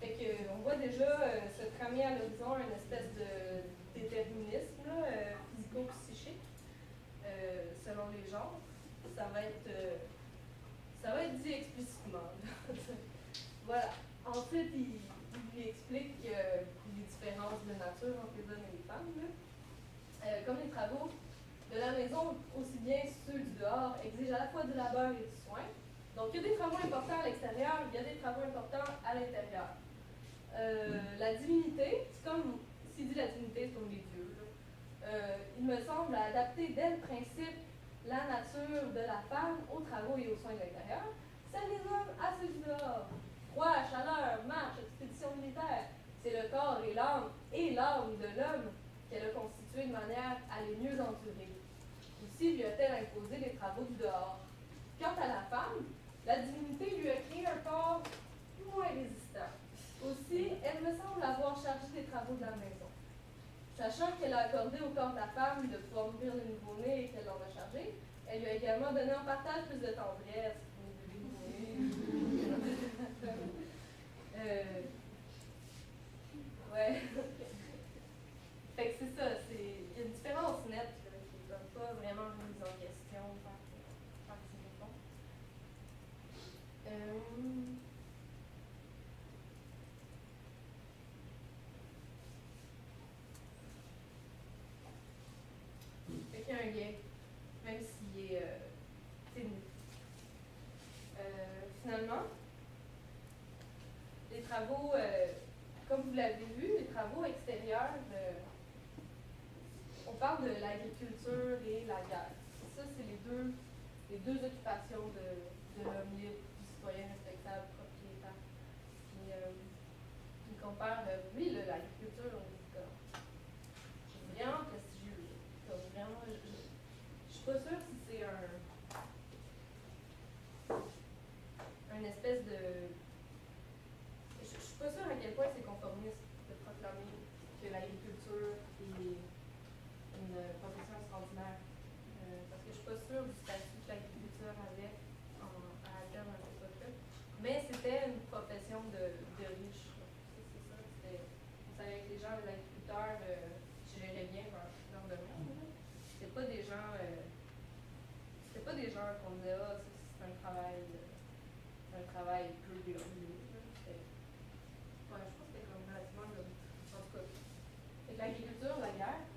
Fait que, on voit déjà se tramer à l'horizon une espèce de déterminisme physico-psychique selon les genres. Ça va être dit explicitement. Voilà. Ensuite, il lui explique les différences de nature entre les hommes et les femmes. Comme les travaux de la maison, aussi bien ceux du dehors, exigent à la fois du labeur et du soin. Donc, il y a des travaux importants à l'extérieur, il y a des travaux importants à l'intérieur. La divinité, c'est comme, s'il dit la divinité, c'est comme les dieux. Il me semble adapter dès le principe la nature de la femme aux travaux et aux soins de l'intérieur. Celle des hommes à ceux du dehors. Froid, chaleur, marche, expédition militaire. C'est le corps et l'âme de l'homme qu'elle a constitué de manière à les mieux endurer. Aussi Aussi lui a-t-elle imposé les travaux du dehors. Quant à la femme, la divinité lui a créé un corps moins résistant. Aussi, elle me semble avoir chargé des travaux de la maison. Sachant qu'elle a accordé au corps de la femme de pouvoir nourrir le nouveau-né et qu'elle l'en a chargé, elle lui a également donné en partage plus de tendresse. Ouais. Fait que c'est ça, il y a une différence nette là, qui n'est pas vraiment remise en question par ces réponses. Fait qu'il y a un lien, même s'il est ténu. Finalement, les travaux, comme vous l'avez vu, les travaux extérieurs, on parle de l'agriculture et la guerre. Ça, c'est les deux occupations de l'homme libre, du citoyen respectable, propriétaire. Puis, il compare, oui, l'agriculture, on dit comme, c'est vraiment prestigieux. Comme vraiment, je suis pas sûre si c'est un espèce de... Je suis pas sûre à quel point c'est conformiste de proclamer que l'agriculture est une profession extraordinaire. Parce que je suis pas sûre du statut que l'agriculture avait à la terme à cette époque-là. Mais c'était une profession de riches. C'est ça. On savait que les gens, les agriculteurs, géraient bien leur domaine. C'était pas des gens qu'on disait, ah, c'est un travail peu glorieux. Ouais, je pense que c'était comme relativement glorieux. En tout cas, avec l'agriculture, la guerre,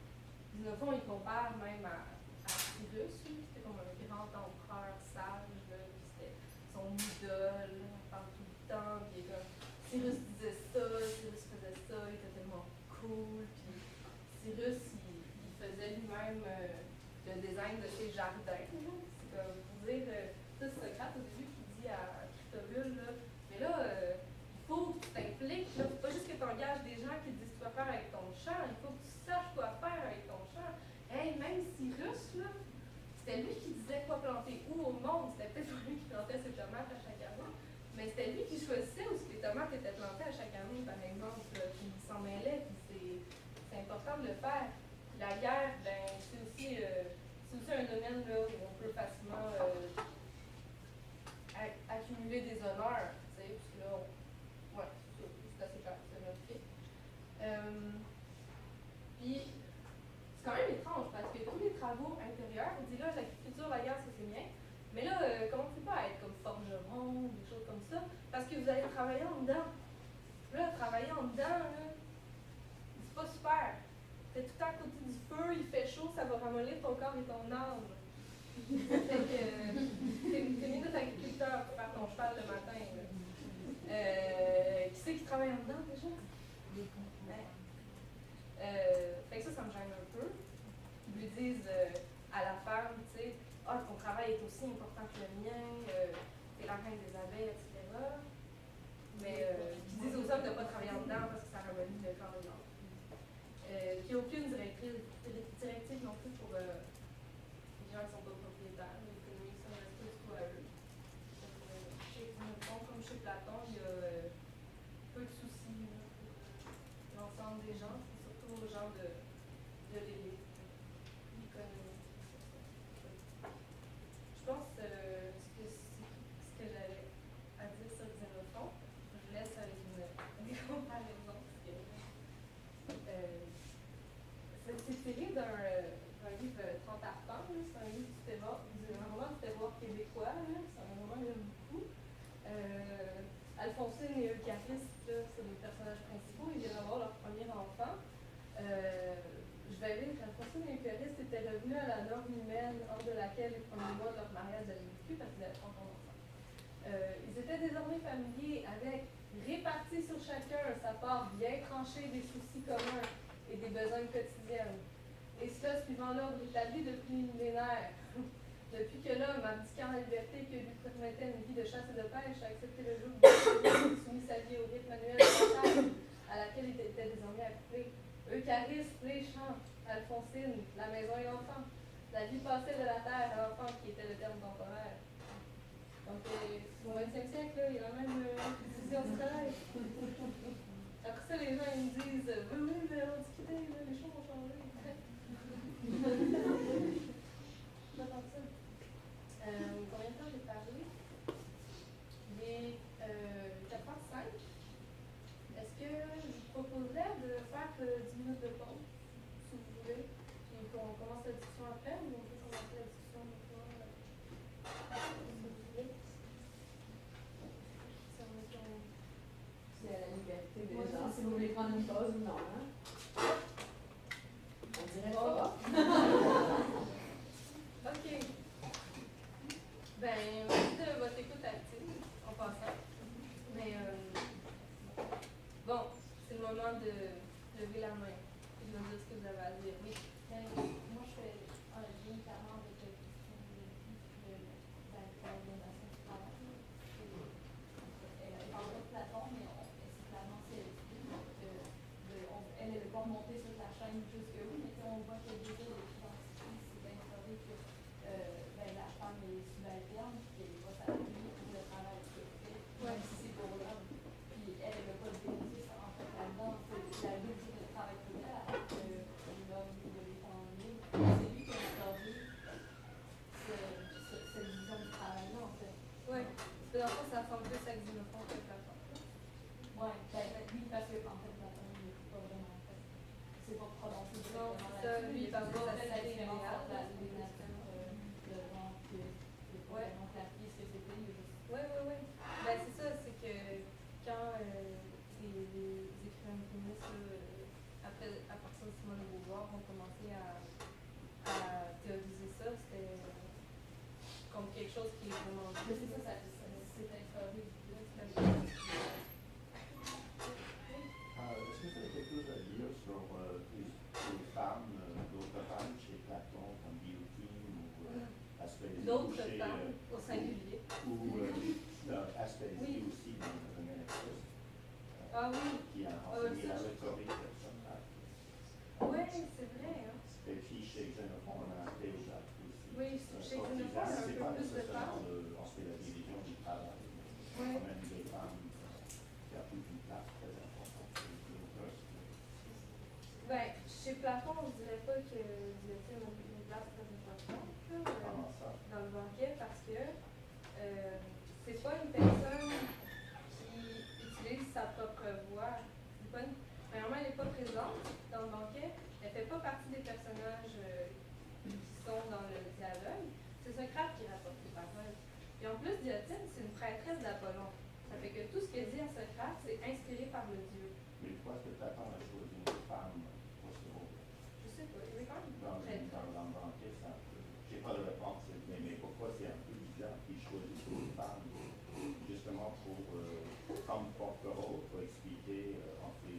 dans le fond, il compare même à Cyrus, c'était comme un grand empereur sage, là, puis c'était son idole, on parle tout le temps, puis comme, Cyrus disait ça, Cyrus faisait ça, il était tellement cool, puis Cyrus, il faisait lui-même le design de ses jardins, là. C'est comme, pour dire, ça c'est Socrate au début qui dit à Critobule, là, mais là, il faut que tu t'impliques, là, faut pas juste que tu engages des gens qui te disent quoi faire avec ton champ, il faut que tu saches quoi faire avec ton champ. Hey, même Cyrus, là, c'était lui qui disait quoi planter où au monde, c'était peut-être pas lui qui plantait ses tomates à chaque année, mais c'était lui qui choisissait où les tomates étaient plantées à chaque année, par exemple, puis il s'en mêlait, puis c'est important de le faire. La guerre, ben, c'est aussi un domaine là, où on peut facilement accumuler des honneurs, tu sais, parce que là, ouais, c'est assez clair, c'est notre fait. Puis, c'est quand même étrange, parce que tous les travaux intérieurs, on dit là, l'agriculture, la guerre, ça c'est bien, mais là, commencez pas à être comme forgeron, des choses comme ça, parce que vous allez travailler en dedans. Là, travailler en dedans, là, c'est pas super. T'es tout le temps à côté du feu, il fait chaud, ça va ramollir ton corps et ton âme. Fait que t'es mieux d'être agriculteur pour faire ton cheval le matin. Qui c'est qui travaille en dedans déjà? Fait que ça me gêne un peu. Ils lui disent à la femme, tu sais, ah, ton travail est aussi important que le mien, t'es la reine des abeilles, etc. Mais ils disent aux hommes de ne pas travailler en dedans parce que ça ramollit le corps et l'âme. Puis aucune directive non plus pour les gens qui ne sont pas propriétaires. L'économie, ça reste pas du tout à eux. Comme chez Platon, il y a peu de soucis là, pour l'ensemble des gens, c'est surtout aux gens de l'élite, l'économie. Je pense que ce que j'avais à dire sur Xénophon, je vous laisse avec une comparaison. C'est tiré d'un livre 30 arpents, c'est un livre un roman du terroir québécois, là, c'est un roman que j'aime beaucoup. Alphonsine et Eucharis, c'est les personnages principaux, ils viennent avoir leur premier enfant. Je vais lire qu'Alphonsine et Eucharis étaient revenus à la norme humaine hors de laquelle les premiers mois de leur mariage avaient vécu parce qu'ils avaient 30 ans. Ils étaient désormais familiers avec, répartis sur chacun sa part bien tranchée des soucis communs et des besognes quotidiennes. Et cela suivant l'ordre établi depuis millénaires. Depuis que l'homme, abdiquant la liberté que lui permettait une vie de chasse et de pêche, a accepté le joug et soumis sa vie au rythme manuel de la terre, à laquelle il était désormais accouplé. Eucharis, les champs, Alphonsine, la maison et l'enfant. la vie passée de la Terre à l'enfant qui était le terme temporaire. Donc, au XXe siècle, là, il y a la même vision du travail. Après ça, les gens ils me disent oui, mais l'Antiquité, là, les choses ont changé. Pas tant que ça. Combien de temps j'ai parlé? Il est 4h05. Est-ce que je vous proposerais de faire 10 minutes de pause, si vous voulez, puis qu'on commence la discussion après, ou on peut commencer la discussion maintenant, si vous voulez? C'est à la liberté des gens, si vous voulez prendre une pause ou non. Hein? On dirait pas. OK. Ben, merci de votre écoute active, en passant. Mais, bon, c'est le moment de lever la main et de me dire ce que vous avez à dire. Oui. Moi, je fais un lien clairement avec la question de l'organisation du travail. Elle parle pas de Platon, mais c'est clairement elle n'est pas remontée sur la chaîne jusque où, mais on voit que déjà les identités, c'est instauré que la femme est subalterne, puis qu'elle n'est pas salariée pour le travail qu'elle fait, même si c'est pour l'homme. Puis elle n'a pas de bénéfice en fait là-dedans. C'est la lutte du travail pour elle, alors que l'homme de l'étranger, c'est lui qui a instauré cette vision du travail-là, en fait. Oui. Parce que dans le fond, ça ressemble plus à Xénophon que Platon. Oui, oui, parce que en fait, Platon, il n'est pas vraiment fait. C'est pas prononcé Non, directement c'est ça. là-dessus. Lui, il parle de pas la fait la cité différence idéale. entre les nations de genre que c'est pas vraiment clarifié ce que c'était. Oui, oui, oui. Ben, c'est ça, c'est que quand les écrivains féministes, à partir de Simone de Beauvoir, ont commencé à théoriser ça, c'était comme quelque chose qui est vraiment. Mais c'est ça, c'est instauré. Est-ce que tu as quelque chose à dire sur les femmes, d'autres femmes chez Platon, comme Guillotine ou Aspasie? D'autres femmes, au singulier. Ou Aspasie Oui. aussi dans le Ménétros, Ah oui. qui a enseigné la rhétorique personnelle. Oui, c'est vrai. Hein? Et puis chez Xénophon, on a Théodote aussi. Oui, chez Xénophon, il y a un C'est peu pas plus de femmes. nécessairement on se fait la division du travail, mais Oui. quand même des femmes qui ont toute une place très importante chez les auteurs. Ben, chez Platon, je dirais pas que Guillotine a une place très importante Comment ça? dans le banquet parce que c'est pas une personne qui utilise sa propre voix. Premièrement, elle n'est pas présente dans le banquet. Elle fait pas partie des personnages qui sont dans le dialogue. C'est Socrate qui rapporte les paroles. Et en plus, Guillotine, c'est une prêtresse d'Apollon. Ça fait que tout ce qu'elle dit à Socrate, c'est inspiré par le dieu. Mais pourquoi est-ce que Platon a choisi une femme pour ce rôle? Je sais pas, il est quand même Dans prêtre. le banquet, c'est un peu. Je n'ai pas de réponse, mais pourquoi c'est un peu bizarre qu'il choisisse une femme, justement pour, comme porte-parole, pour expliquer en fait,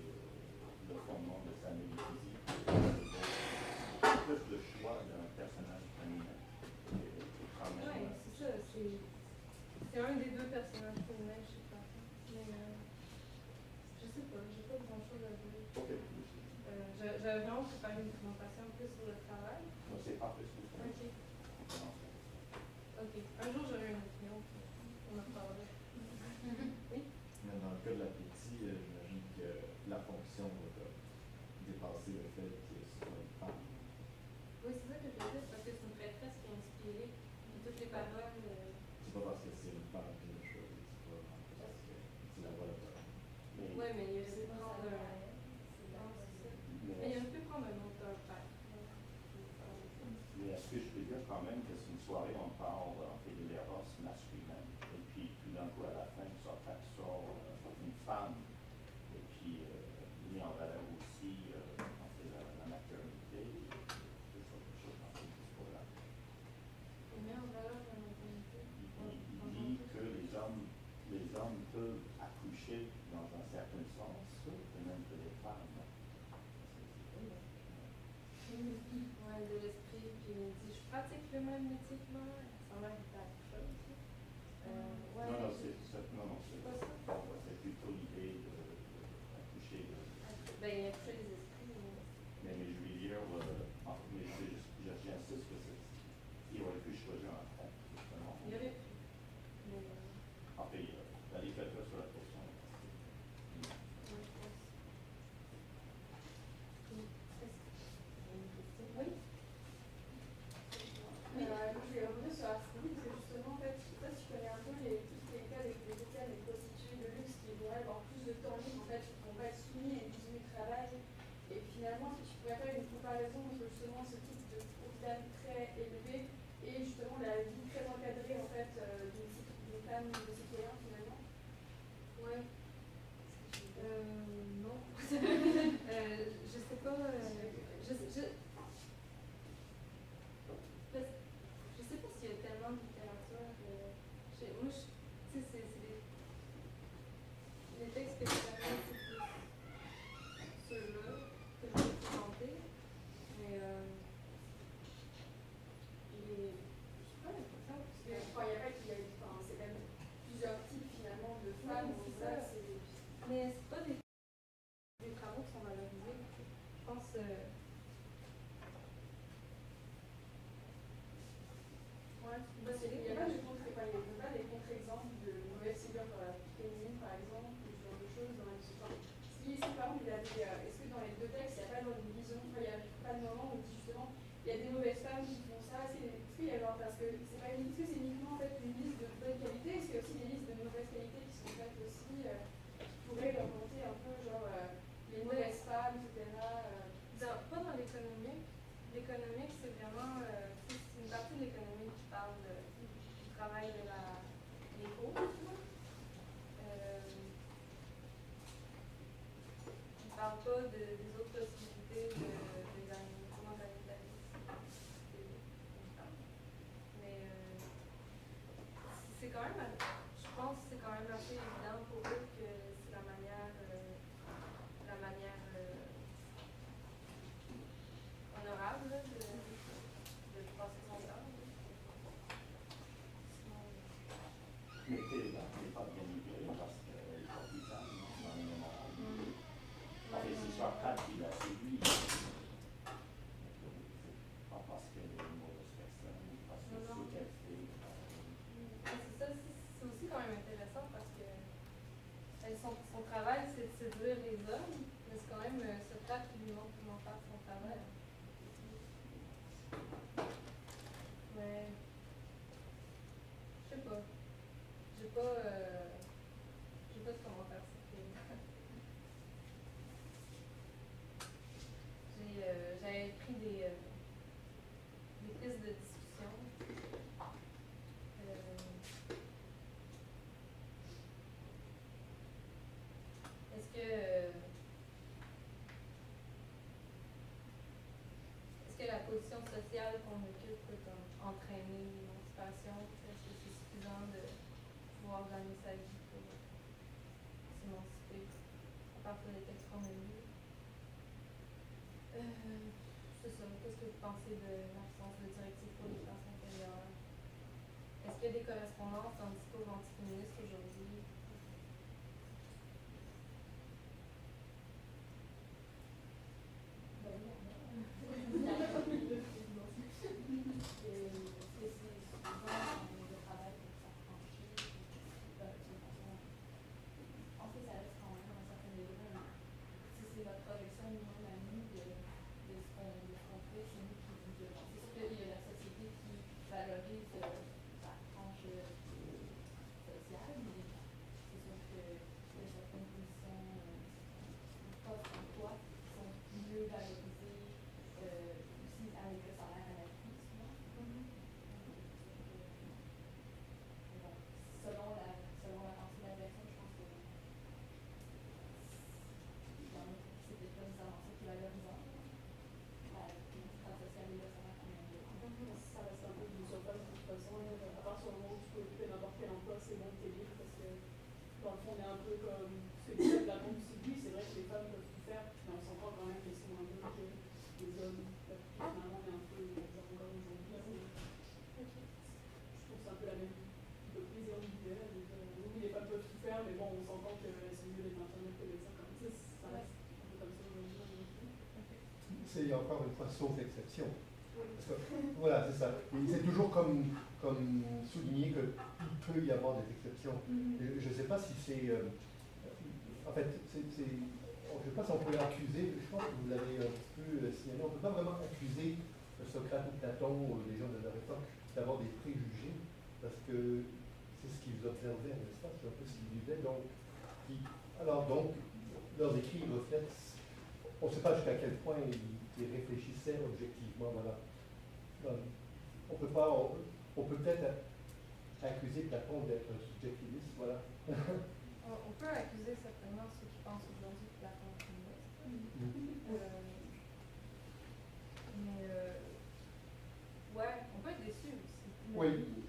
le fondement de sa métaphysique. Plus le choix d'un personnage féminin. Oui, c'est ça. C'est un des deux personnages féminins, je sais pas. Mais je sais pas, j'ai pas grand chose à dire. Ok. J'avais vraiment préparé une présentation plus sur le travail. Non, c'est pas plus. Ok. Ok. Un jour j'aurai une opinion, puis on en parlera. Oui? Mais dans le cas de l'appétit, j'imagine que la fonction va dépasser le fait que ce soit une femme. Oui, c'est ça que je veux dire, parce que c'est une prêtresse qui a inspiré, et toutes les paroles. C'est pas parce que c'est une femme qui le choisit, c'est pas parce que c'est la voix de parole. Oui, mais il aurait pu C'est pas prendre ça. un. Mais il aurait pu prendre un auteur père. Mais est-ce que je peux dire quand même que c'est une soirée, on parle en fait de l'éros masculin, et puis tout d'un coup à la fin, Socrate sort une femme, et puis il met en valeur aussi en fait, la maternité, quelque chose dans ce discours-là. Il met en valeur la maternité. Il dit que les hommes peuvent accoucher dans un certain sens, de même que les femmes. Ouais, de l'esprit, puis il dit je pratique le même métier que moi. Ça m'a l'air d'être accoucheuse aussi. Ouais, Non, c'est pas ça. c'est plutôt l'idée d'accoucher. Ben, il y a accouché les esprits. Mais je vais dire, mais j'insiste que femmes. c'est Donc ça. là, c'est. Mais c'est pas des travaux qui sont valorisés. Je pense. Ouais, Parce qu'il n'y a pas des contre-exemples de mauvaises figures féminines, par exemple, ou ce genre de choses dans la discussion. Si par exemple, est-ce que dans les deux textes, il n'y a pas genre une vision, il n'y a pas de moment où justement il y a des mauvaises femmes qui font ça, est-ce qu'il y a genre, parce que c'est pas est-ce que c'est uniquement en fait une liste de bonne qualité, est-ce qu'il y a aussi des listes de mauvaise qualité qui sont faites aussi, qui pourraient leur monter un peu genre les mauvaises femmes, etc. Pas dans l'économique. L'économique, c'est vraiment c'est une partie de l'économique qui parle du travail de les causes. Il ne parle pas des autres possibilités de gagner comment gagner de la vie. Mais c'est quand même, je pense que c'est quand même assez évident pour eux que c'est la manière honorable là, de passer son temps. Mais Théoda n'est pas bien livrée parce qu'elle est partisane dans le mémoire. En fait, c'est Socrate qui l'a séduit. Pas parce qu'elle est une mauvaise personne, parce que ce qu'elle fait. C'est ça, c'est aussi quand même intéressant parce que son travail, c'est de séduire les hommes, mais c'est quand même Socrate qui lui montre comment faire son travail. Mais, je sais pas. J'ai pas de commentaire sur ce film. J'avais pris des pistes de discussion. Est-ce que la position sociale qu'on occupe peut entraîner l'émancipation? Est-ce que c'est suffisant de pouvoir gagner sa vie pour s'émanciper à partir des textes qu'on a lus? C'est ça. Qu'est-ce que vous pensez de l'absence de directive pour les classes inférieures? Est-ce qu'il y a des correspondances dans le discours antiféministe aujourd'hui? C'est encore une fois sauf exception. Parce que, voilà, c'est ça. C'est toujours comme souligner qu'il peut y avoir des exceptions. Je ne sais pas si c'est. En fait, je ne sais pas si on pourrait accuser, je pense que vous l'avez un petit peu signalé, on ne peut pas vraiment accuser Socrate ou Platon ou les gens de leur époque d'avoir des préjugés, parce que c'est ce qu'ils observaient, n'est-ce pas? C'est un peu ce qu'ils vivaient. Donc, leurs écrits reflètent. On ne sait pas jusqu'à quel point ils réfléchissaient objectivement. Voilà. On peut peut-être accuser Platon d'être subjectiviste. Voilà. On peut accuser certainement ceux qui pensent aujourd'hui que Platon est féministe. Ouais, on peut être déçu aussi.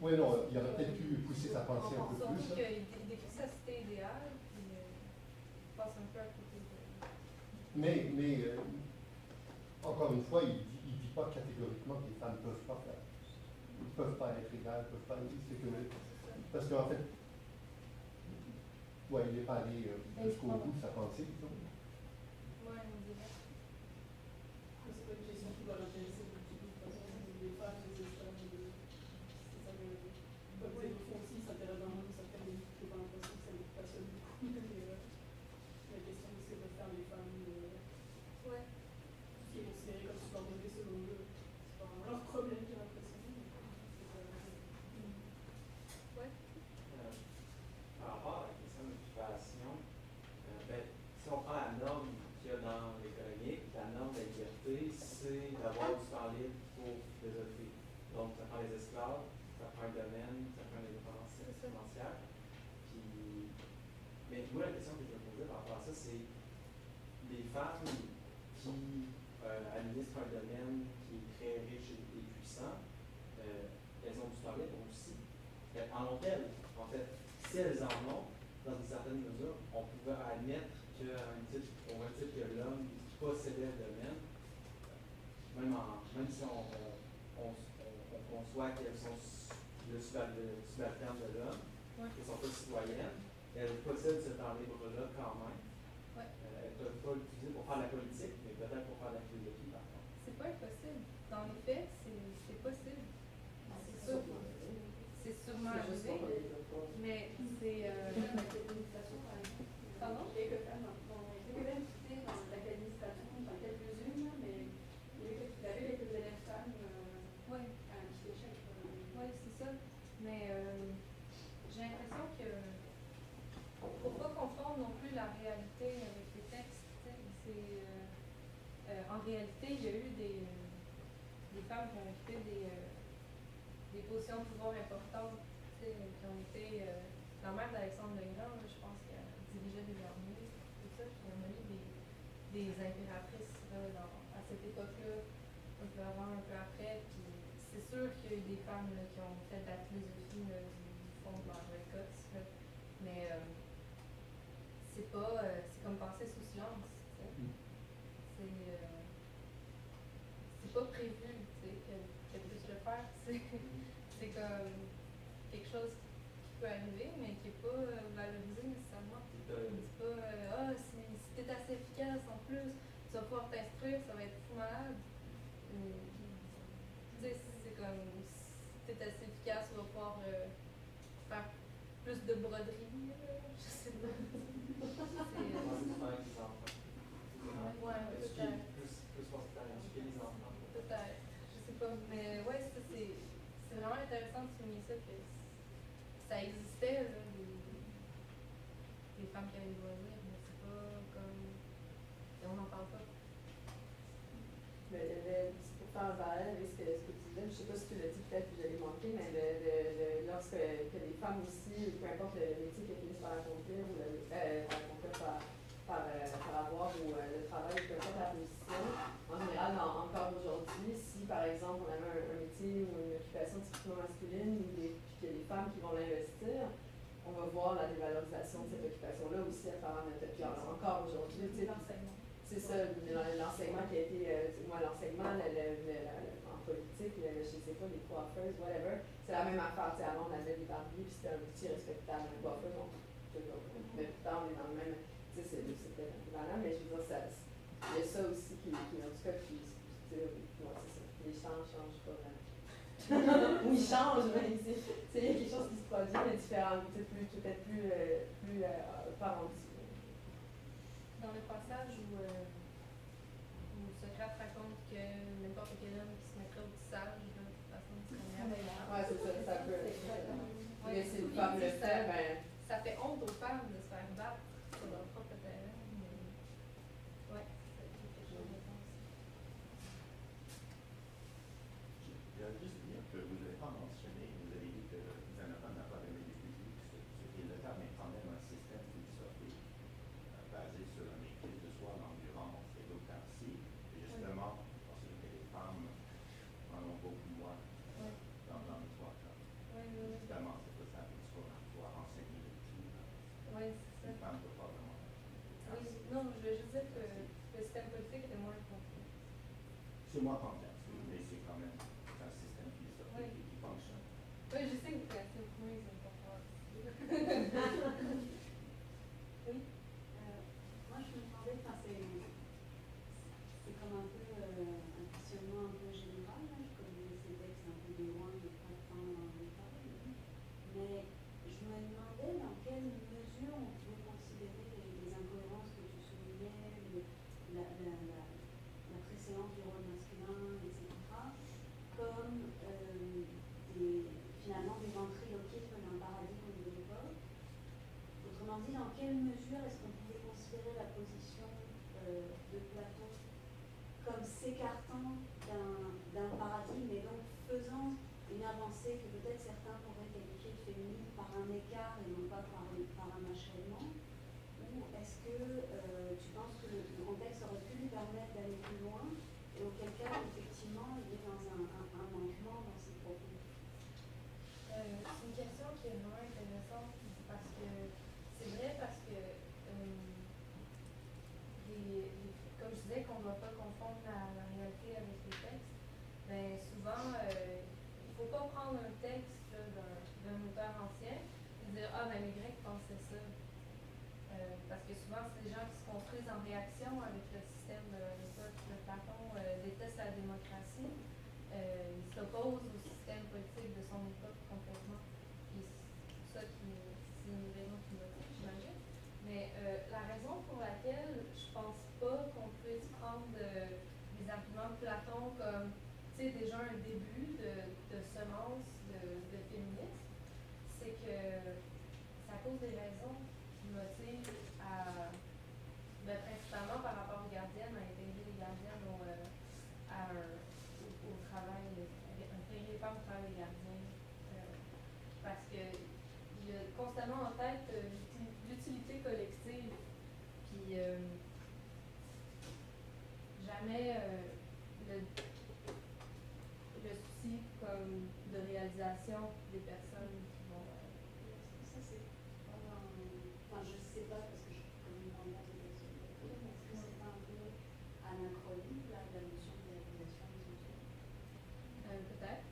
Oui, non, il aurait peut-être pu pousser sa pensée un peu plus. Surtout qu'il décrit sa cité idéale, puis passe un peu à côté de. Mais encore une fois, il ne dit pas catégoriquement que les femmes ne peuvent pas faire. Ils ne peuvent pas être égales, peuvent pas. Parce qu'en fait, Ouais, il n'est pas allé jusqu'au bout de sa pensée, disons. Ouais, on dirait. C'est pas une question qui va l'intéresser de toute façon, les femmes, les esclaves, c'est ça que, comme c'est au fond aussi, ça s'intéresse dans le monde, ça fait des, j'ai pas l'impression que ça les passionne beaucoup, mais la question de ce que peuvent faire les femmes, Ouais. tout ce qui est considéré comme subordonné selon eux, c'est pas vraiment leur problème, j'ai l'impression. Ouais. Par rapport à la question de l'occupation, ben, si on prend la norme qu'il y a dans l'économique, la norme de la liberté, c'est d'avoir du temps libre pour développer. Donc, ça prend les esclaves, ça prend un domaine, ça prend une indépendance financière. Puis, mais moi, la question que je me posais par rapport à ça, c'est les femmes qui administrent un domaine qui est très riche et puissant, elles ont du temps libre aussi. En long terme, en fait, si elles en ont, dans une certaine mesure, on pouvait admettre qu'au même titre que l'homme qui possédait le domaine, même si on conçoit qu'elles sont le subalterne de l'homme, Ouais. qu'elles ne sont pas citoyennes, elles possèdent ce temps libre-là quand même. Ouais. Elles ne peuvent pas l'utiliser pour faire de la politique, mais peut-être pour faire de la philosophie par contre. C'est pas impossible. Dans les faits, c'est possible. C'est sûr. C'est sûrement arrivé. Mais c'est. Pardon? Quelques femmes ont été impliquées dans l'administration, enfin quelques-unes, mais il y avait quelques élèves femmes Oui. qui échec. Oui, c'est ça. Mais j'ai l'impression que faut pas confondre non plus la réalité avec les textes. En réalité, il y a eu des femmes qui ont occupé des positions de pouvoir importantes, qui ont été la mère d'Alexandre le Grand, je pense qu'elle dirigeait des armées, tout ça, puis on a eu des impératrices à cette époque-là, un peu avant, un peu après, puis c'est sûr qu'il y a eu des femmes là, qui ont fait de la philosophie du fond de leur écosse, mais c'est pas, c'est comme passer sous silence, c'est pas prévu, qu'elle puisse le faire, c'est comme quelque chose qui peut arriver, mais qui n'est pas valorisé nécessairement. C'est pas, si t'es assez efficace en plus, tu vas pouvoir t'instruire, ça va être fou malade. C'est comme, si t'es assez efficace, tu vas pouvoir faire plus de broderie, je sais pas. Ouais, peut-être. Plus considéré, éduquer les enfants. Peut-être, je sais pas. Mais ouais, ça c'est vraiment intéressant de souligner ça, que ça existait, là, des femmes qui avaient des loisirs, mais c'est pas comme. Et on n'en parle pas. Mais pour faire un parallèle avec ce que tu disais, je ne sais pas si tu l'as dit, peut-être que je l'ai manqué, mais lorsque que les femmes aussi, peu importe le métier qu'elles finissent par accomplir, ou par avoir, ou le travail, peu importe la position, en général, encore aujourd'hui, si par exemple on avait un métier ou une occupation typiquement masculine, puis qu'il y a des femmes qui vont l'investir, on va voir la dévalorisation de cette occupation-là aussi à travers notre vie. Encore aujourd'hui, tu sais, c'est ça, l'enseignement qui a été, moi l'enseignement en politique, je sais pas, les coiffeuses, whatever, c'est la même affaire. Avant on avait des barbiers, puis c'était un métier respectable, un coiffeur, mais plus tard on est dans le même, tu sais, c'était équivalent, mais je veux dire, il y a ça aussi qui en tout cas, puis moi c'est ça, les champs changent pas vraiment. Ou ils changent, mais il y a quelque chose qui se produit, mais différent, peut-être plus pas rendu. Dans le passage où Socrate raconte que n'importe quel homme qui se mettrait au tissage, de toute façon, il serait meilleur. Ouais, c'est ça, ça peut. Mais si une oui, femme le fait, ben. Ça fait honte aux femmes de se faire battre sur leur propre terrain. Mais ouais, c'est quelque chose, je pense. Je vais juste dire que vous n'avez pas mentionné, vous avez dit que Xanathan n'a pas donné des publics, ce qui est le cas, mais quand même un système philosophique basé sur la maîtrise de soi, l'endurance et l'autarcie. Et justement, parce que les femmes en ont beaucoup moins dans les trois cas. Justement, c'est pour ça qu'il faut enseigner les filles. Oui, c'est ça. Une femme ne peut pas vraiment. Oui, non, je veux juste dire que le système politique était moins complet. C'est moins complexe, mais c'est quand même un système philosophique qui fonctionne. Oui, je sais que vous connaissez beaucoup mieux les importants. dit, dans quelle mesure est-ce qu'on pouvait considérer la position de Platon comme s'écartant d'un paradigme et donc faisant une avancée que peut-être certains pourraient qualifier de féminine par un écart et non pas par un achèvement? Ou est-ce que tu penses que le contexte aurait pu lui permettre d'aller plus loin et auquel cas, effectivement, il est dans un manquement dans ses propos? C'est une question qui est vraiment intéressante parce que c'est vrai parce que comme je disais qu'on ne doit pas confondre la réalité avec les textes, mais souvent il ne faut pas prendre un texte d'un auteur ancien et dire ah ben les Grecs pensaient ça. Parce que souvent c'est des gens qui se construisent en réaction avec le système de l'époque. Platon déteste la démocratie, il s'oppose au système politique de son époque complètement. Puis ça c'est une raison qui me motive, j'imagine. Mais la raison pour laquelle je pense pas qu'on puisse prendre des arguments de Platon comme déjà un début de semence de féminisme, c'est que c'est à cause des raisons qui motivent principalement par rapport aux gardiennes, à intégrer les gardiennes au travail, intégrer les femmes au travail des gardiens. Parce qu'il y a constamment en tête l'utilité collective, puis jamais le souci comme de réalisation des personnes qui vont. Ça, c'est vraiment. Enfin, je sais pas parce que je ne connais pas de texte, mais est-ce que c'est pas un peu anachronique, là, la notion de réalisation des autres? Peut-être.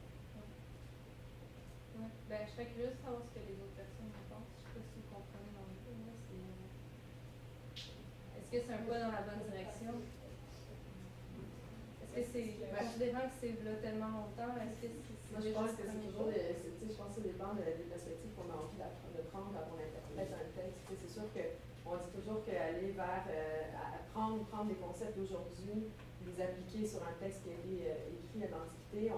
Ouais. Ben, je serais curieuse de savoir ce que les autres personnes en pensent. Je ne sais pas si vous comprenez dans le film. Est-ce que c'est un pas dans la bonne direction? Est-ce que c'est. Considérant que c'est là tellement longtemps, est-ce que c'est. Moi, je pense que c'est toujours je pense que ça dépend des perspectives qu'on a envie de prendre quand on interprète un texte. C'est sûr qu'on dit toujours qu'aller vers prendre des concepts d'aujourd'hui, les appliquer sur un texte qui a été écrit à l'Antiquité,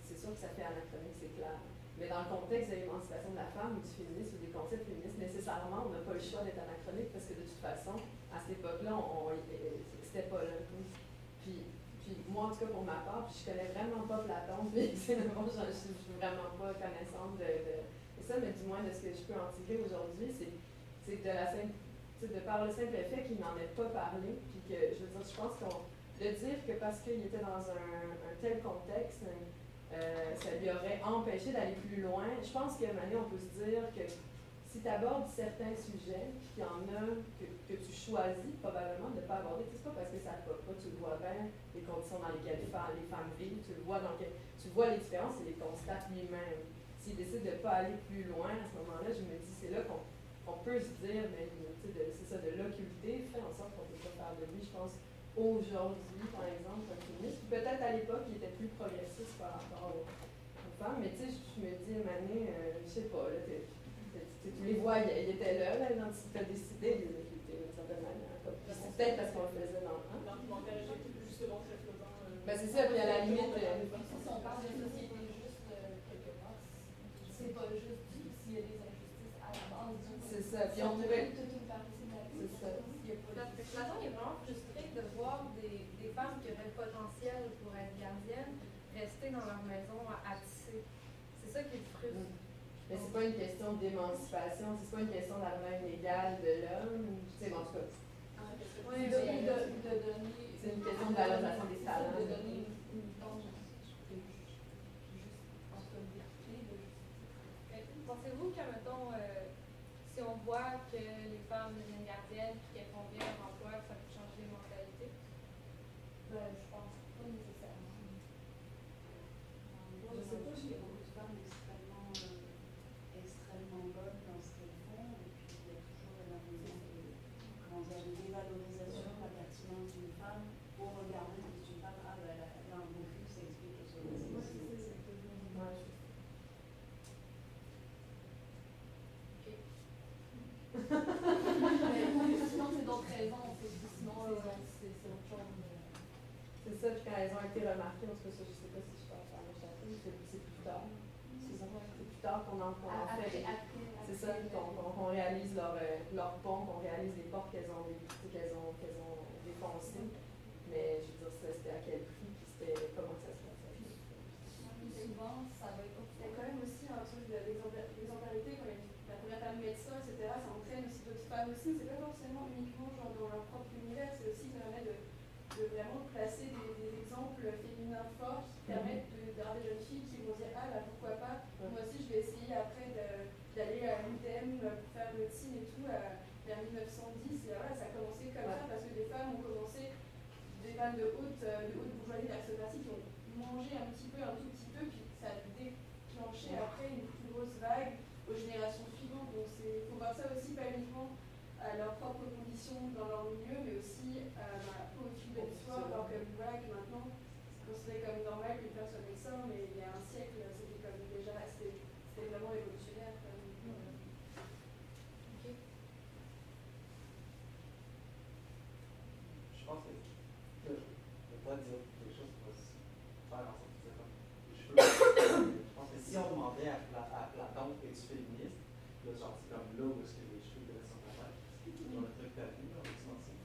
c'est sûr que ça fait anachronique, c'est clair. Mais dans le contexte de l'émancipation de la femme ou du féminisme ou des concepts féministes, nécessairement, on n'a pas le choix d'être anachronique parce que de toute façon, à cette époque-là, c'était pas là. Puis moi, en tout cas, pour ma part, je connais vraiment pas Platon, puis je suis vraiment pas connaissante de ça, mais du moins de ce que je peux en tirer aujourd'hui, c'est de par le simple fait qu'il n'en ait pas parlé, puis que, je veux dire, je pense de dire que parce qu'il était dans un tel contexte, ça lui aurait empêché d'aller plus loin. Je pense qu'à un moment donné, on peut se dire que si tu abordes certains sujets, puis qu'il y en a que tu choisis probablement de ne pas aborder, c'est pas parce que ça ne va pas, tu le vois bien, les conditions dans lesquelles les femmes vivent, tu vois les différences et les constates lui-même. S'il décide de ne pas aller plus loin, à ce moment-là, je me dis, c'est là qu'on peut se dire, mais c'est ça, de l'occulter, fait en sorte qu'on ne peut pas faire de lui, je pense, aujourd'hui, par exemple, un féministe. Peut-être à l'époque, il était plus progressiste par rapport aux femmes, mais tu sais, je me dis, Mané, je sais pas, là, tu les vois, il était là, tu as décidé de les occulter d'une certaine manière. C'est peut-être parce qu'on le faisait dans le temps. L'argumentaire est justement très flottant. C'est ça, puis à la limite. Si on parle de société juste quelque part, c'est pas juste s'il y a des injustices à la base. C'est ça, puis on pourrait. Toute une partie de la vie. C'est ça. Platon est vraiment frustré de voir des femmes qui auraient le potentiel pour être gardiennes rester dans leur maison à tisser. C'est ça qui le frustre. Mais c'est pas une question d'émancipation, c'est pas une question d'argent inégal de l'homme, en tout cas. Oui, de donner. C'est une question de valorisation des talents. De donner une tâche en communauté. Pensez-vous que, mettons, si on voit que les femmes deviennent gardiennes et qu'elles font bien leur emploi, ça peut changer les mentalités? Je pense pas nécessairement. Je ne sais pas, je trouve beaucoup de femmes extrêmement bonnes dans ce qu'elles font, et puis il y a toujours une dévalorisation de la pertinence d'une femme pour regarder une femme, elle a un beau cul, ça explique quelque chose. Sinon, c'est d'autres raisons. Sinon, c'est autre chose. C'est ça, puis quand elles ont été remarquées, en tout cas, je ne sais pas si je peux en faire un chapitre, c'est plus tard. C'est plus tard qu'on en fait. c'est ça, qu'on réalise leur pont, qu'on réalise les portes qu'elles ont défoncées. Mais je veux dire, c'était à quel prix, puis c'était comment ça se passait. Souvent, ça va être. Il y a quand même aussi un truc d'exemplarité, quand il y a la première femme médecin, etc., ça entraîne aussi d'autres femmes aussi. C'est pas forcément uniquement genre dans leur propre univers, c'est aussi ça permet de vraiment placer des exemples féminins forts qui permettent d'avoir des jeunes filles qui vont dire ah bah pourquoi pas, moi aussi je vais essayer après d'aller à l'UTM pour faire médecine et tout vers 1910. Et voilà, ça a commencé comme ça parce que des femmes ont commencé, des femmes de haute bourgeoisie d'aristocratie qui ont mangé un tout petit peu, puis ça a déclenché après une plus grosse vague aux générations suivantes. Donc il faut voir ça aussi pas uniquement à leurs propres conditions dans leur milieu, mais aussi au fil de l'histoire, alors que voilà, que maintenant c'est considéré comme normal qu'une femme soit médecin, mais il y a un siècle c'était comme déjà c'était vraiment révolutionnaire. Ok. Je pense que je vais pas dire quelque chose qui va se faire en sorte que c'est comme les cheveux. Je pense que si on demandait à Platon, es-tu féministe, là, genre, c'est comme là où est-ce que les cheveux devaient s'en faire. Dans le truc t'as vu, on va se mentir.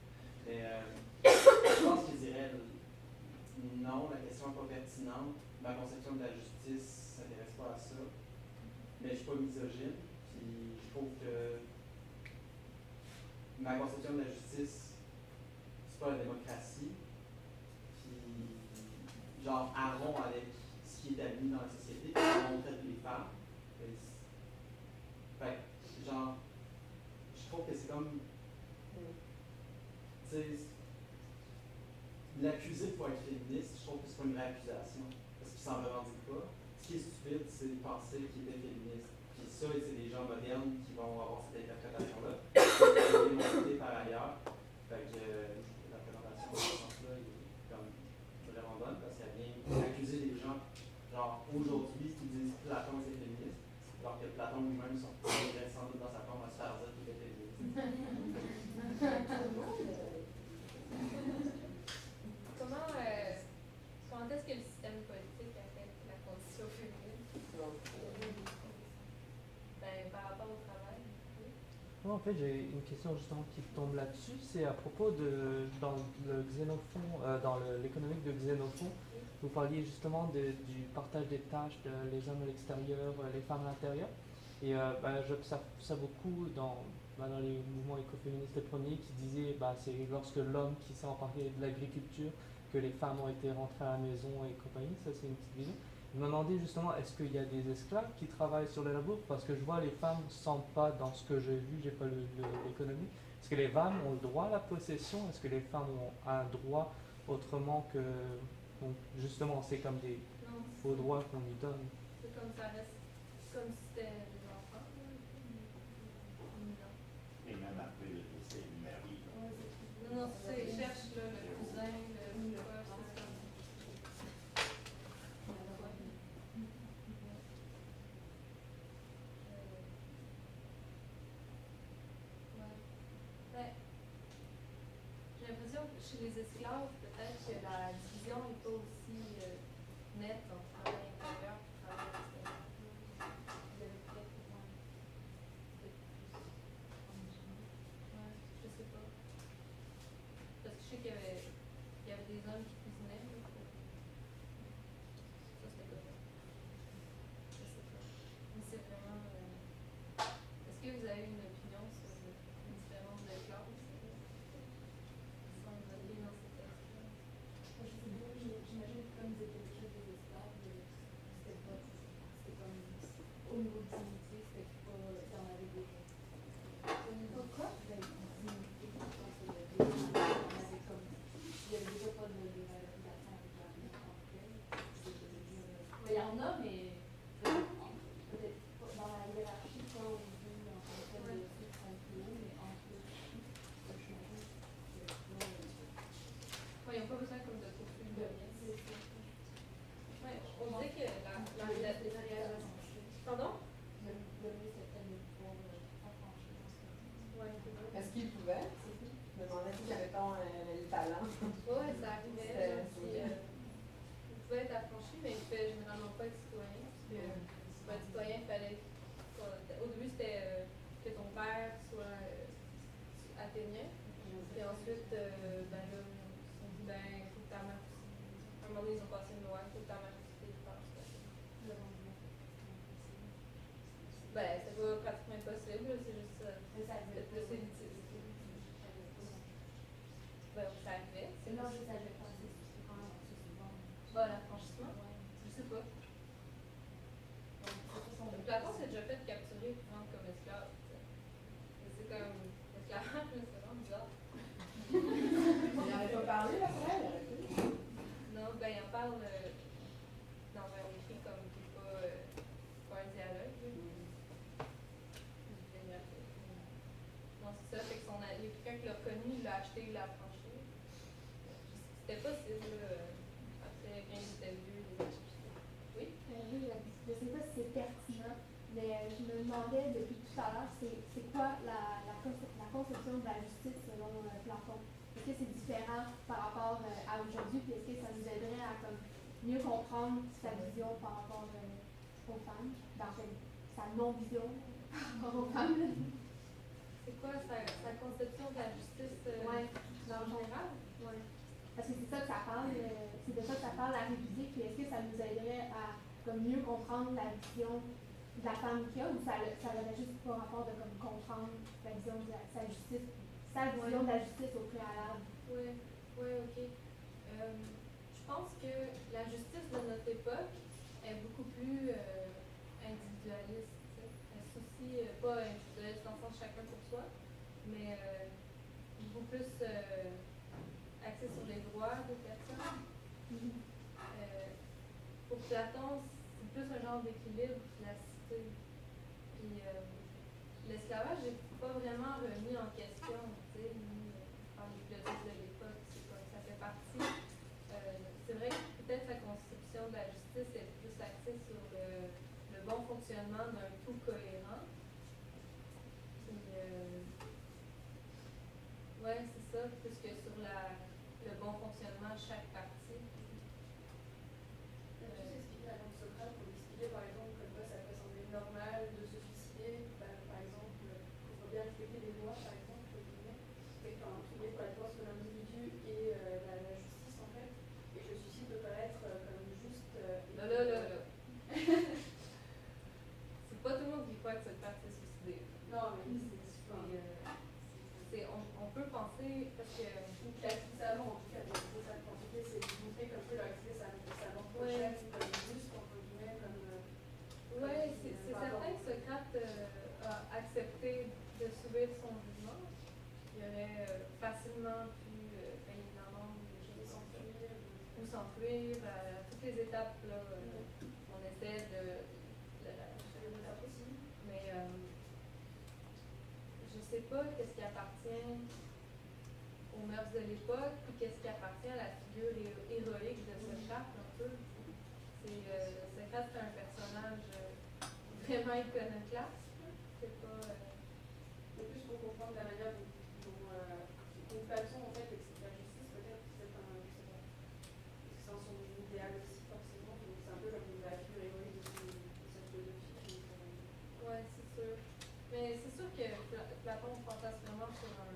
Mais je pense qu'il dirait non, la question n'est pas pertinente. Ma conception de la justice ne s'intéresse pas à ça. Mais je ne suis pas misogyne, puis je trouve que ma conception de la justice, c'est pas la démocratie, puis genre à rond avec ce qui est admis dans la société, puis comment on traite les femmes. Fait que, genre, je trouve que c'est comme, tu sais, l'accuser de pas être féministe, je trouve que c'est pas une vraie accusation, parce qu'il s'en revendique pas. Ce qui est stupide, c'est de penser qu'il était féministe. Puis ça, c'est des gens modernes qui vont avoir cette interprétation-là. C'est démontré par ailleurs. Fait que la présentation dans ce sens-là est comme vraiment bonne, parce qu'elle vient accuser les gens, genre aujourd'hui, qui disent Platon c'est féministe, alors que Platon lui-même sortirait sans doute dans sa tombe à se faire dire qu'il était féministe. Comment est-ce que le système politique affecte la condition féminine? Par rapport au travail. En fait, j'ai une question justement qui tombe là-dessus. C'est à propos de, dans le Xénophon, dans l'économique de Xénophon, vous parliez justement du partage des tâches, les hommes à l'extérieur, les femmes à l'intérieur. Et j'observe ça beaucoup dans les mouvements écoféministes premiers qui disaient c'est lorsque l'homme qui s'est emparé de l'agriculture que les femmes ont été rentrées à la maison et compagnie. Ça, c'est une petite vision. Je me demandais justement, est-ce qu'il y a des esclaves qui travaillent sur les labours? Parce que je vois les femmes ne sont pas dans ce que j'ai vu, j'ai pas l'économie. Est-ce que les femmes ont le droit à la possession? Est-ce que les femmes ont un droit autrement que... Donc, justement, c'est comme des faux droits qu'on lui donne. C'est comme ça reste, comme si c'était des enfants. Et même après le décès du mari. Non, c'est ils cherchent le cousin, le quoi, c'est ça. J'ai l'impression que chez les esclaves, peut-être que la division n'est pas aussi nette entre travail intérieur et travail extérieur. Vous avez peut-être moins. Je sais pas. Parce que je sais qu'il y avait des hommes qui cuisinaient. Ça, c'était comme ça. Je sais pas. Mais c'est vraiment. Est-ce que vous avez une opinion sur une différence de classe? Sans vous aller dans ces textes-là. J'imagine que comme ils étaient déjà des esclaves, c'était comme au niveau de dignité, c'était pas, il y en avait déjà. Au niveau de quoi? Ben, dignité, je pense qu'il y avait comme, il y avait déjà pas de valorisation avec la vie en tant que telle. C'était déjà, il y en a, mais peut-être pas dans la hiérarchie, pas au vu en tant que tel de ceux qui sont plus hauts, mais en dessous, j'imagine qu'il y a pas. Ouais, ils n'ont pas besoin comme de poursuivre de bien. Ouais, on disait que Pardon? Ouais, Est-ce qu'ils pouvaient? Je me demandais si avait tant le talent. ouais, ça arrivait. Ils pouvaient être affranchis, mais ils ne pouvaient généralement pas être citoyens. Parce que pour être citoyen, il fallait. Au début, c'était ensuite, ben là, ils se sont dit, ben, faut que ta mère aussi. À un moment donné, ils ont passé une loi, faut que ta mère aussi dépense. Ben, c'est pas pratiquement impossible, là, c'est juste ça. C'est élitiste. Ben, ça arrivait. C'est là, ça arrivait pas, c'est souvent. Bon, l'affranchissement? Je sais pas. Platon s'est déjà fait capturer et prendre comme esclave. C'est comme esclavage, mais c'est vraiment bizarre. Il n'en avait pas parlé après, Non, ben il en parle dans un écrit comme qui n'est pas un dialogue. Non, c'est ça, fait que il y a quelqu'un qui l'a reconnu, il l'a acheté, il l'a affranchi. C'était possible, après quand il était vieux, il l'a acheté. Oui? Oui, je ne sais pas si c'est pertinent, mais je me demandais depuis tout à l'heure, c'est quoi la conception de la justice selon Platon? Est-ce que c'est différent par rapport à aujourd'hui, puis est-ce que ça nous aiderait à comme, mieux comprendre sa vision par rapport aux femmes, dans sa non-vision par rapport aux femmes? C'est quoi sa conception de la justice en général? Ouais. Parce que c'est ça que ça parle, c'est de ça que ça parle la réviser, puis est-ce que ça nous aiderait à comme, mieux comprendre la vision de la femme qu'il y a, ou ça aurait juste pas rapport de comme, comprendre la vision de sa justice, sa vision de la justice au préalable? Oui, ok. Je pense que la justice de notre époque est beaucoup plus individualiste. Elle soucie, pas individualiste dans le sens chacun pour soi, mais beaucoup plus axée sur les droits des personnes. Pour Platon, c'est plus un genre d'équilibre que la cité. Puis l'esclavage n'est pas vraiment remis en question, tu sais, par les philosophes de l'époque. Ça fait partie. C'est vrai que peut-être la conception de la justice est plus axée sur le bon fonctionnement d'un tout cohérent. Puis, ouais, c'est ça, plus que sur le bon fonctionnement de chaque partie. Socrate pour expliquer par exemple comme quoi ça peut sembler normal de se suicider, par exemple, il faut bien respecter les lois par exemple, c'est trouver pour la différence entre l'individu et la justice en fait, et le suicide peut paraître comme juste. Là. C'est pas tout le monde qui croit que Socrate s'est suicidé. Non, mais on peut penser, parce que. Classiquement, en tout cas, c'est ça de penser, c'est de montrer comme que leur accès ça prochaine, comme juste, entre guillemets, comme. Oui, c'est certain que Socrate a accepté de subir son jugement. Il aurait facilement pu payer une amende ou s'enfuir. À toutes les étapes, là, on essaie de mais je sais pas qu'est-ce qui appartient aux mœurs de l'époque, puis qu'est-ce qui appartient à la figure héroïque de Socrate un peu. Socrate, c'est un personnage vraiment iconoclaste. C'est pas. Mais plus pour comprendre la manière dont Platon en fait explique la justice, peut-être c'est dans son idéal aussi forcément. Donc c'est un peu comme la figure héroïque de cette philosophie. Ouais, c'est sûr. Mais c'est sûr que Platon fantasme vraiment sur un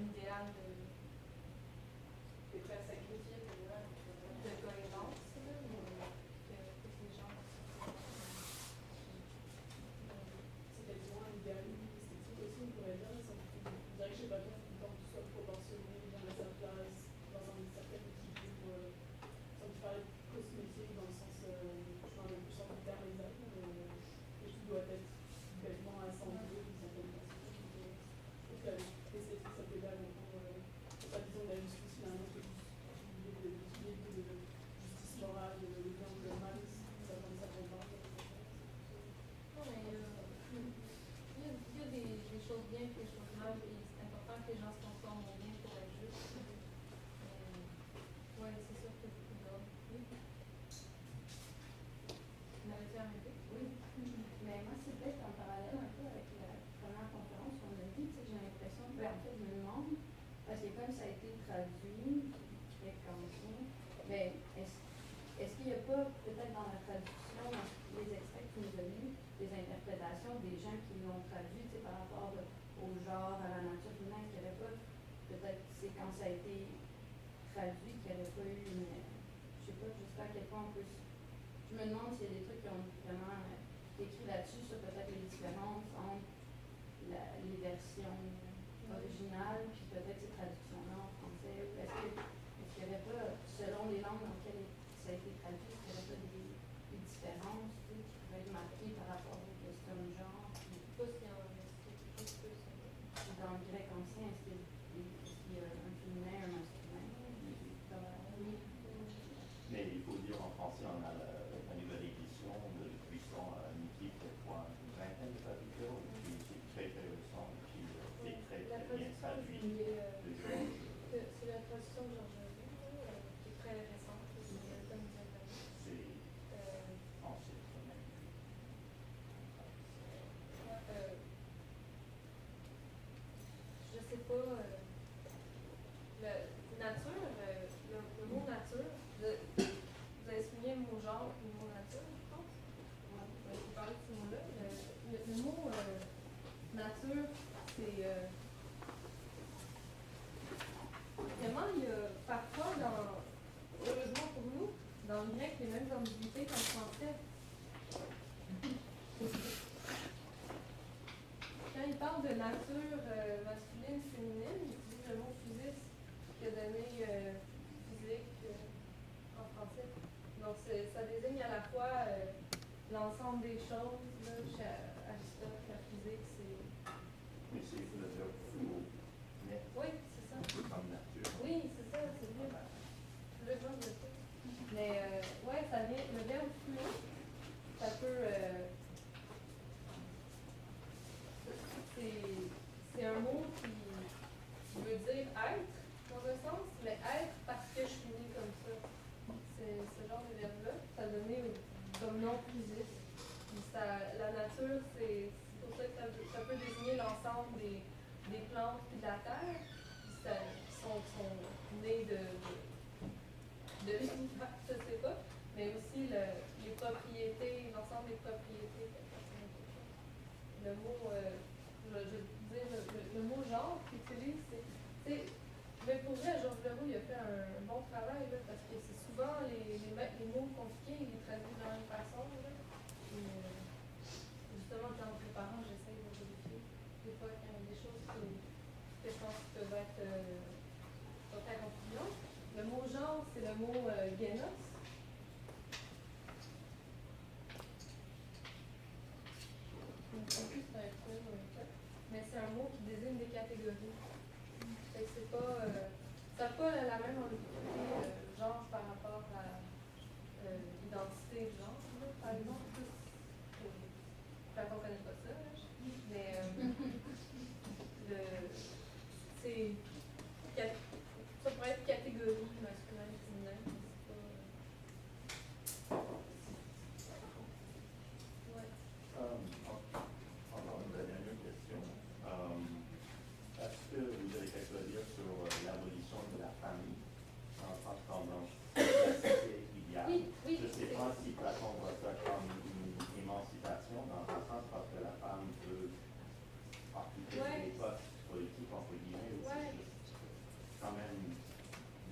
idéal Des frères sacrifiés, de cohérence, que les gens. C'est quasiment un idéal esthétique aussi, on pourrait dire. On dirait que chez Platon, tout soit proportionné, bien à sa place, dans un certain équilibre, sans parler de cosmétique dans le sens, je parle plus en termes exacts, mais tout doit être complètement assemblé d'une certaine façon. Je trouve que l'esthétique, ça peut là encore, sa vision de la justice finalement, c'est juste l'équilibre de justice morale, de bien ou le mal, ça comme ça qu'on parle. Non, mais il y a des choses bien et des choses mal, et c'est important que les gens se conforment au bien pour être juste. Oui, c'est sûr que c'est beaucoup d'ordre. Oui. Vous m'avez fait un idée? Oui. Mais moi, c'est peut-être en parallèle un peu avec la première conférence qu'on a vue, j'ai l'impression que, en fait, je me demande, parce que comme ça a été traduit, très cancé, mais est-ce qu'il n'y a pas, peut-être dans la traduction, dans les extraits que tu nous as lus, des interprétations des gens qui l'ont traduit, par rapport au genre, à la nature humaine, qu'il n'y aurait pas traduit, qu'il n'y avait pas eu une. Je sais pas jusqu'à quel point on peut. Je me demande s'il y a des trucs qui ont vraiment écrit là-dessus, sur peut-être les différences entre les versions originales, puis peut-être ces traductions-là en français. Est-ce qu'il n'y avait pas, selon les langues dans lesquelles ça a été traduit, est-ce qu'il n'y avait pas des différences qui pouvaient être marquées par rapport aux questions de genre? Pas s'il y en a, c'est quelque chose plus. Dans le grec ancien, est-ce qu'il y a un féminin, un masculin? Oui. Mais il faut dire en français, on a la nouvelle édition de Buisson à Niki, peut-être pour une vingtaine de traducteurs, qui est très très récent, qui est très très bien traduit. C'est la traduction de Georges Leroux, qui est très récente, c'est comme une dizaine d'années. C'est ancien quand même. Je sais pas, nature, le mot nature, vous avez souligné le mot genre et le mot nature, je pense. Ouais, vous parlez de ce mot-là. Le mot nature, c'est vraiment, il y a parfois, heureusement pour nous, dans le grec, les mêmes ambiguïtés qu'en français. Quand il parle de nature masculine, féminine, il utilise le mot physis qui a donné physique en français. Donc ça désigne à la fois l'ensemble des choses. Là, chez Aristote, la physique, c'est. Mais c'est philosophe flou, net. Oui, c'est ça. Comme nature. Oui, c'est ça, c'est bien. Le genre de ça. Mais ouais, ça vient. Le verbe flou, ça peut. C'est un mot qui veut dire être, dans un sens, mais être parce que je suis née comme ça. C'est ce genre de verbe-là. Ça donné comme nom physique. La nature, c'est pour ça que ça peut désigner l'ensemble des plantes et de la terre qui sont nées de l'univers, je ne sais pas, mais aussi les propriétés, l'ensemble des propriétés. Le mot, je veux dire, le mot genre qu'il utilise, c'est. Mais pour vrai, Georges Leroux, il a fait un bon travail, là, parce que c'est souvent les mots compliqués, il les traduit de la même façon. Là. Et, justement, en préparant, j'essaie de vérifier. Des fois, quand il y a des choses que je pense qui peuvent être pas très confusion. Le mot genre, c'est le mot génos. Mais c'est un mot qui désigne des catégories. C'est pas, ça n'a pas la même ambiguïté genre par rapport à l'identité de genre. Là, par exemple, Platon ne connaît pas ça, là, mais ça pourrait être catégorie masculin et féminin. Encore une dernière question. Est-ce que vous avez quelque chose à dire sur l'abolition de la famille en tant que tendance idéale? Oui, je ne sais pas si Platon voit ça comme une émancipation, dans un sens parce que la femme peut occuper des postes politiques, entre guillemets, aussi. C'est quand même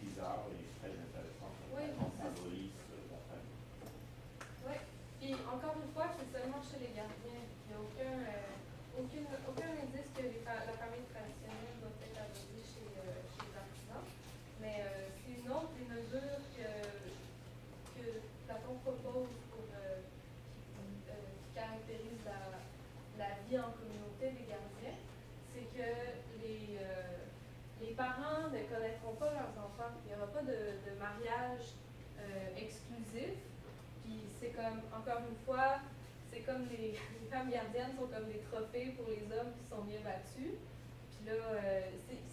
bizarre et très intéressant qu'on abolisse la famille. Oui, puis encore une fois, c'est seulement chez les gardiens. Il n'y a aucun indice que la famille traditionnelle doit être abolie chez les artisans. Mais c'est une autre des mesures que Platon propose qui caractérise la vie en communauté des gardiens. C'est que les parents ne connaîtront pas leurs enfants. Il n'y aura pas de mariage exclusif. Puis c'est comme, encore une fois, c'est comme les femmes gardiennes sont comme des trophées pour les hommes qui sont bien battus. Puis là,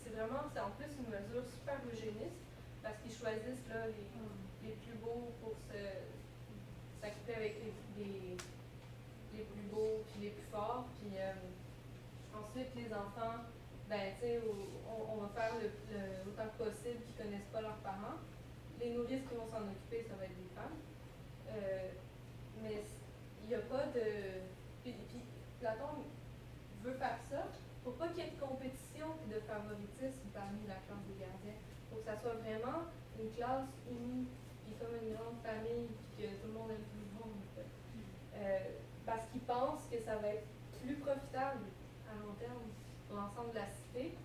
c'est vraiment, c'est en plus une mesure super eugéniste parce qu'ils choisissent là, les plus beaux pour s'accoupler avec les plus beaux puis les plus forts. Puis ensuite, les enfants, ben, tu sais, on va faire autant que possible qu'ils ne connaissent pas leurs parents. Les nourrices qui vont s'en occuper, ça va être des femmes. Mais il n'y a pas de. Puis Platon veut faire ça pour pas qu'il y ait de compétition et de favoritisme parmi la classe des gardiens. Pour que ça soit vraiment une classe unie, puis comme une grande famille, puis que tout le monde aime tout le monde. En fait. Parce qu'ils pensent que ça va être plus profitable à long terme pour l'ensemble de la cité,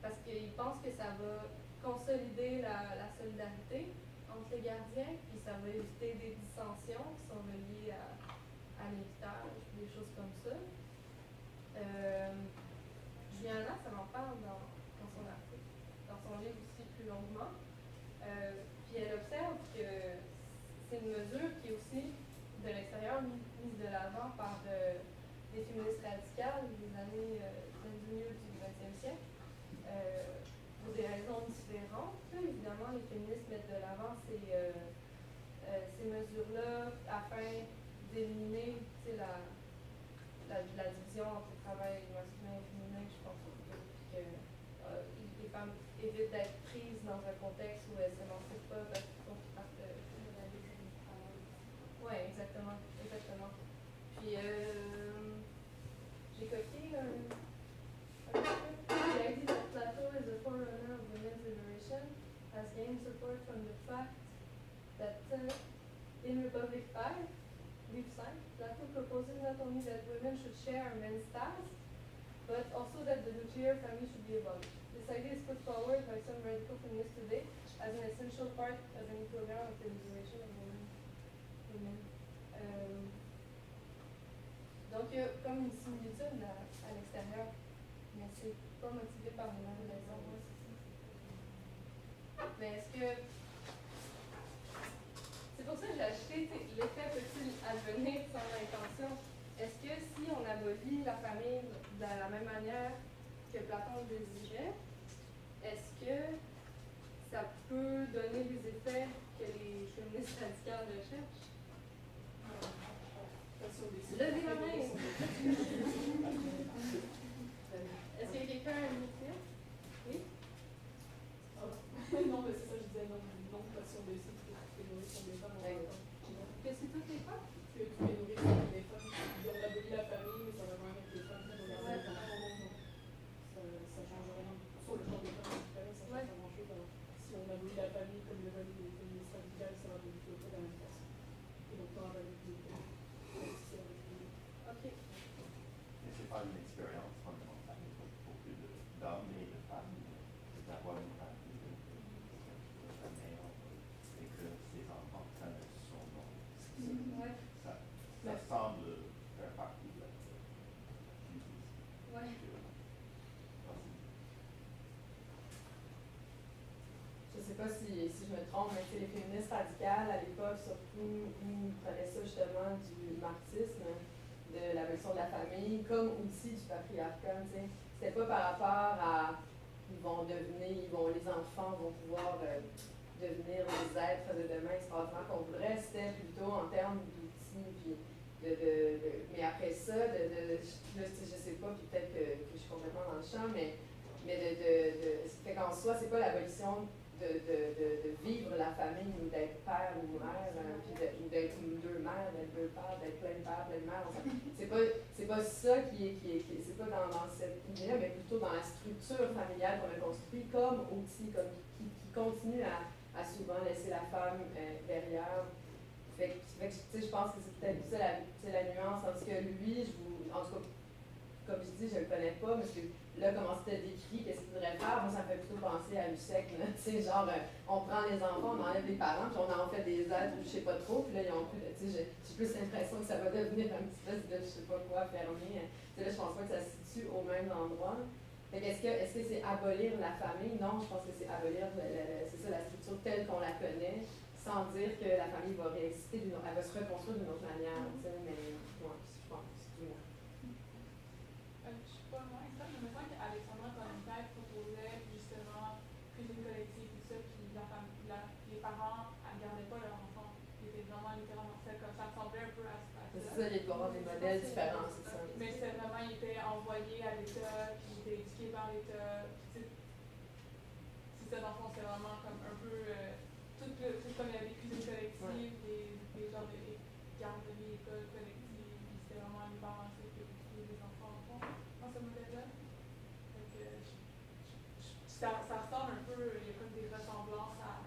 parce qu'ils pensent que ça va consolider la solidarité entre les gardiens, puis ça va éviter des dissensions qui sont reliées à l'héritage, des choses comme ça. Juliana, ça m'en parle dans son article, dans son livre aussi plus longuement. Puis elle observe que c'est une mesure qui est aussi de l'extérieur mise de l'avant par des féministes radicales des années du milieu du XXe siècle, pour des raisons différentes. Là, évidemment, les féministes mettent de l'avant ces mesures-là afin d'éliminer la division entre le travail masculin et féminin, je pense, puis que les femmes évitent d'être prises dans un contexte où elles ne s'émancipent pas parce qu'il faut qu'ils partent de la vie du travail. Oui, exactement. Puis, j'ai copié un truc. The idea that Plato is a forerunner of women's liberation has gained support from the fact that in Republic 5, Plato proposes not only that women should share men's tasks, but also that the nuclear family should be abolished. This idea is put forward by some radical feminists today as an essential part of any program of the liberation of women. Donc, il y a comme une similitude à l'extérieur, mais c'est pas motivé par les mêmes raisons. Mais est-ce que... C'est pour ça que j'ai acheté l'effet peut-il advenir sans intention. Est-ce que si on abolit la famille de la même manière que Platon le désirait, est-ce que ça peut donner les effets que les féministes radicales recherchent? Levez la main! Est-ce qu'il y a quelqu'un à initier? Oui? Non, mais c'est ça, je disais non, pas sur des sites que tu fais nourrir sur des femmes. Que c'est toutes les femmes? Que tu fais nourrir sur des femmes. On abolit la famille, mais ça va vraiment être des femmes qui vont garder les enfants. Ça change rien. Sur le plan des femmes, ça change pas grand-chose. Si on abolit la famille comme le veulent les féministes radicales, ça va devenir de la même façon. Et donc, on va abolir les femmes. Ok. Mais c'est pas une expérience fondamentale pour beaucoup d'hommes et de femmes d'avoir une famille de la mère et que ces enfants connaissent son nom. Ouais. Ça semble faire partie de la vie. Ouais. Je sais pas si je me trompe, mais les féministes radicales, à l'époque, surtout, ils prenaient ça justement du marxisme, de l'abolition de la famille, comme outil du patriarcat. C'était pas par rapport à les enfants vont pouvoir devenir les êtres de demain extraordinaires qu'on voudrait, c'était plutôt en termes d'outils, puis mais après ça, je sais pas, puis peut-être que je suis complètement dans le champ, mais fait qu'en soi, c'est pas l'abolition de vivre la famille ou d'être père ou mère, puis d'être deux mères, d'être deux pères, d'être plein de pères, plein de mères. C'est pas ça qui est c'est pas dans cette idée-là, mais plutôt dans la structure familiale qu'on a construite comme outil, qui continue à souvent laisser la femme derrière. Fait que je pense que c'est peut-être ça la nuance, tandis que lui, en tout cas, comme je dis, je le connais pas, mais là, comment c'était décrit, qu'est-ce qu'il faudrait faire, moi, ça me fait plutôt penser à l'USEC, tu sais, genre, on prend les enfants, on enlève les parents, puis on en fait des êtres, je sais pas trop, puis là, ils ont plus, tu sais, j'ai plus l'impression que ça va devenir un petit peu de je sais pas quoi, fermé. Tu sais, là, je pense pas que ça se situe au même endroit. Fait que est-ce que c'est abolir la famille? Non, je pense que c'est abolir, c'est ça, la structure telle qu'on la connaît, sans dire que la famille va réexister, elle va se reconstruire d'une autre manière, tu sais, mais, ouais, je pense que c'est tout. Je suis pas loin ça, mais il me semble qu'Alexandra Koenig proposait justement cuisine collective, tout ça, puis les parents ne gardaient pas leurs enfants. Ils étaient vraiment littéralement seuls, comme ça ressemblait un peu à ça. C'est ça, il doit y avoir des modèles différents, c'est ça. Mais c'était vraiment, ils étaient envoyés à l'État, puis ils étaient éduqués par l'État. C'est ça, dans le fond, c'est vraiment comme un peu tout comme il y avait des cuisines collectives, des genres de garderies, écoles collectives, puis c'était vraiment une balance que des enfants dans ce modèle-là. Donc, ça ressemble un peu, il y a comme des ressemblances à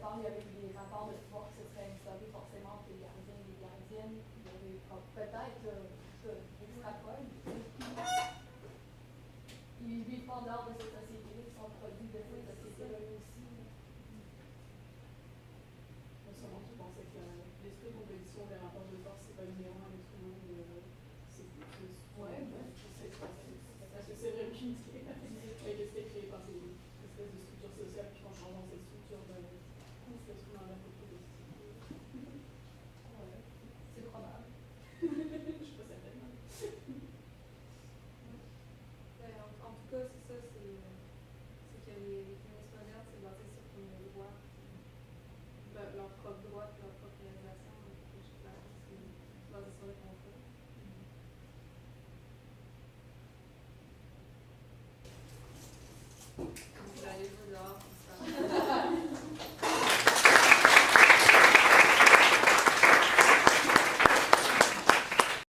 exemple, il y avait eu des rapports de pouvoir que ce serait instauré forcément pour les gardiens et les gardiennes. Il y avait peut-être extrapole. Ils vivent pas en dehors de cette société-là, ils sont produits de cette société-là aussi.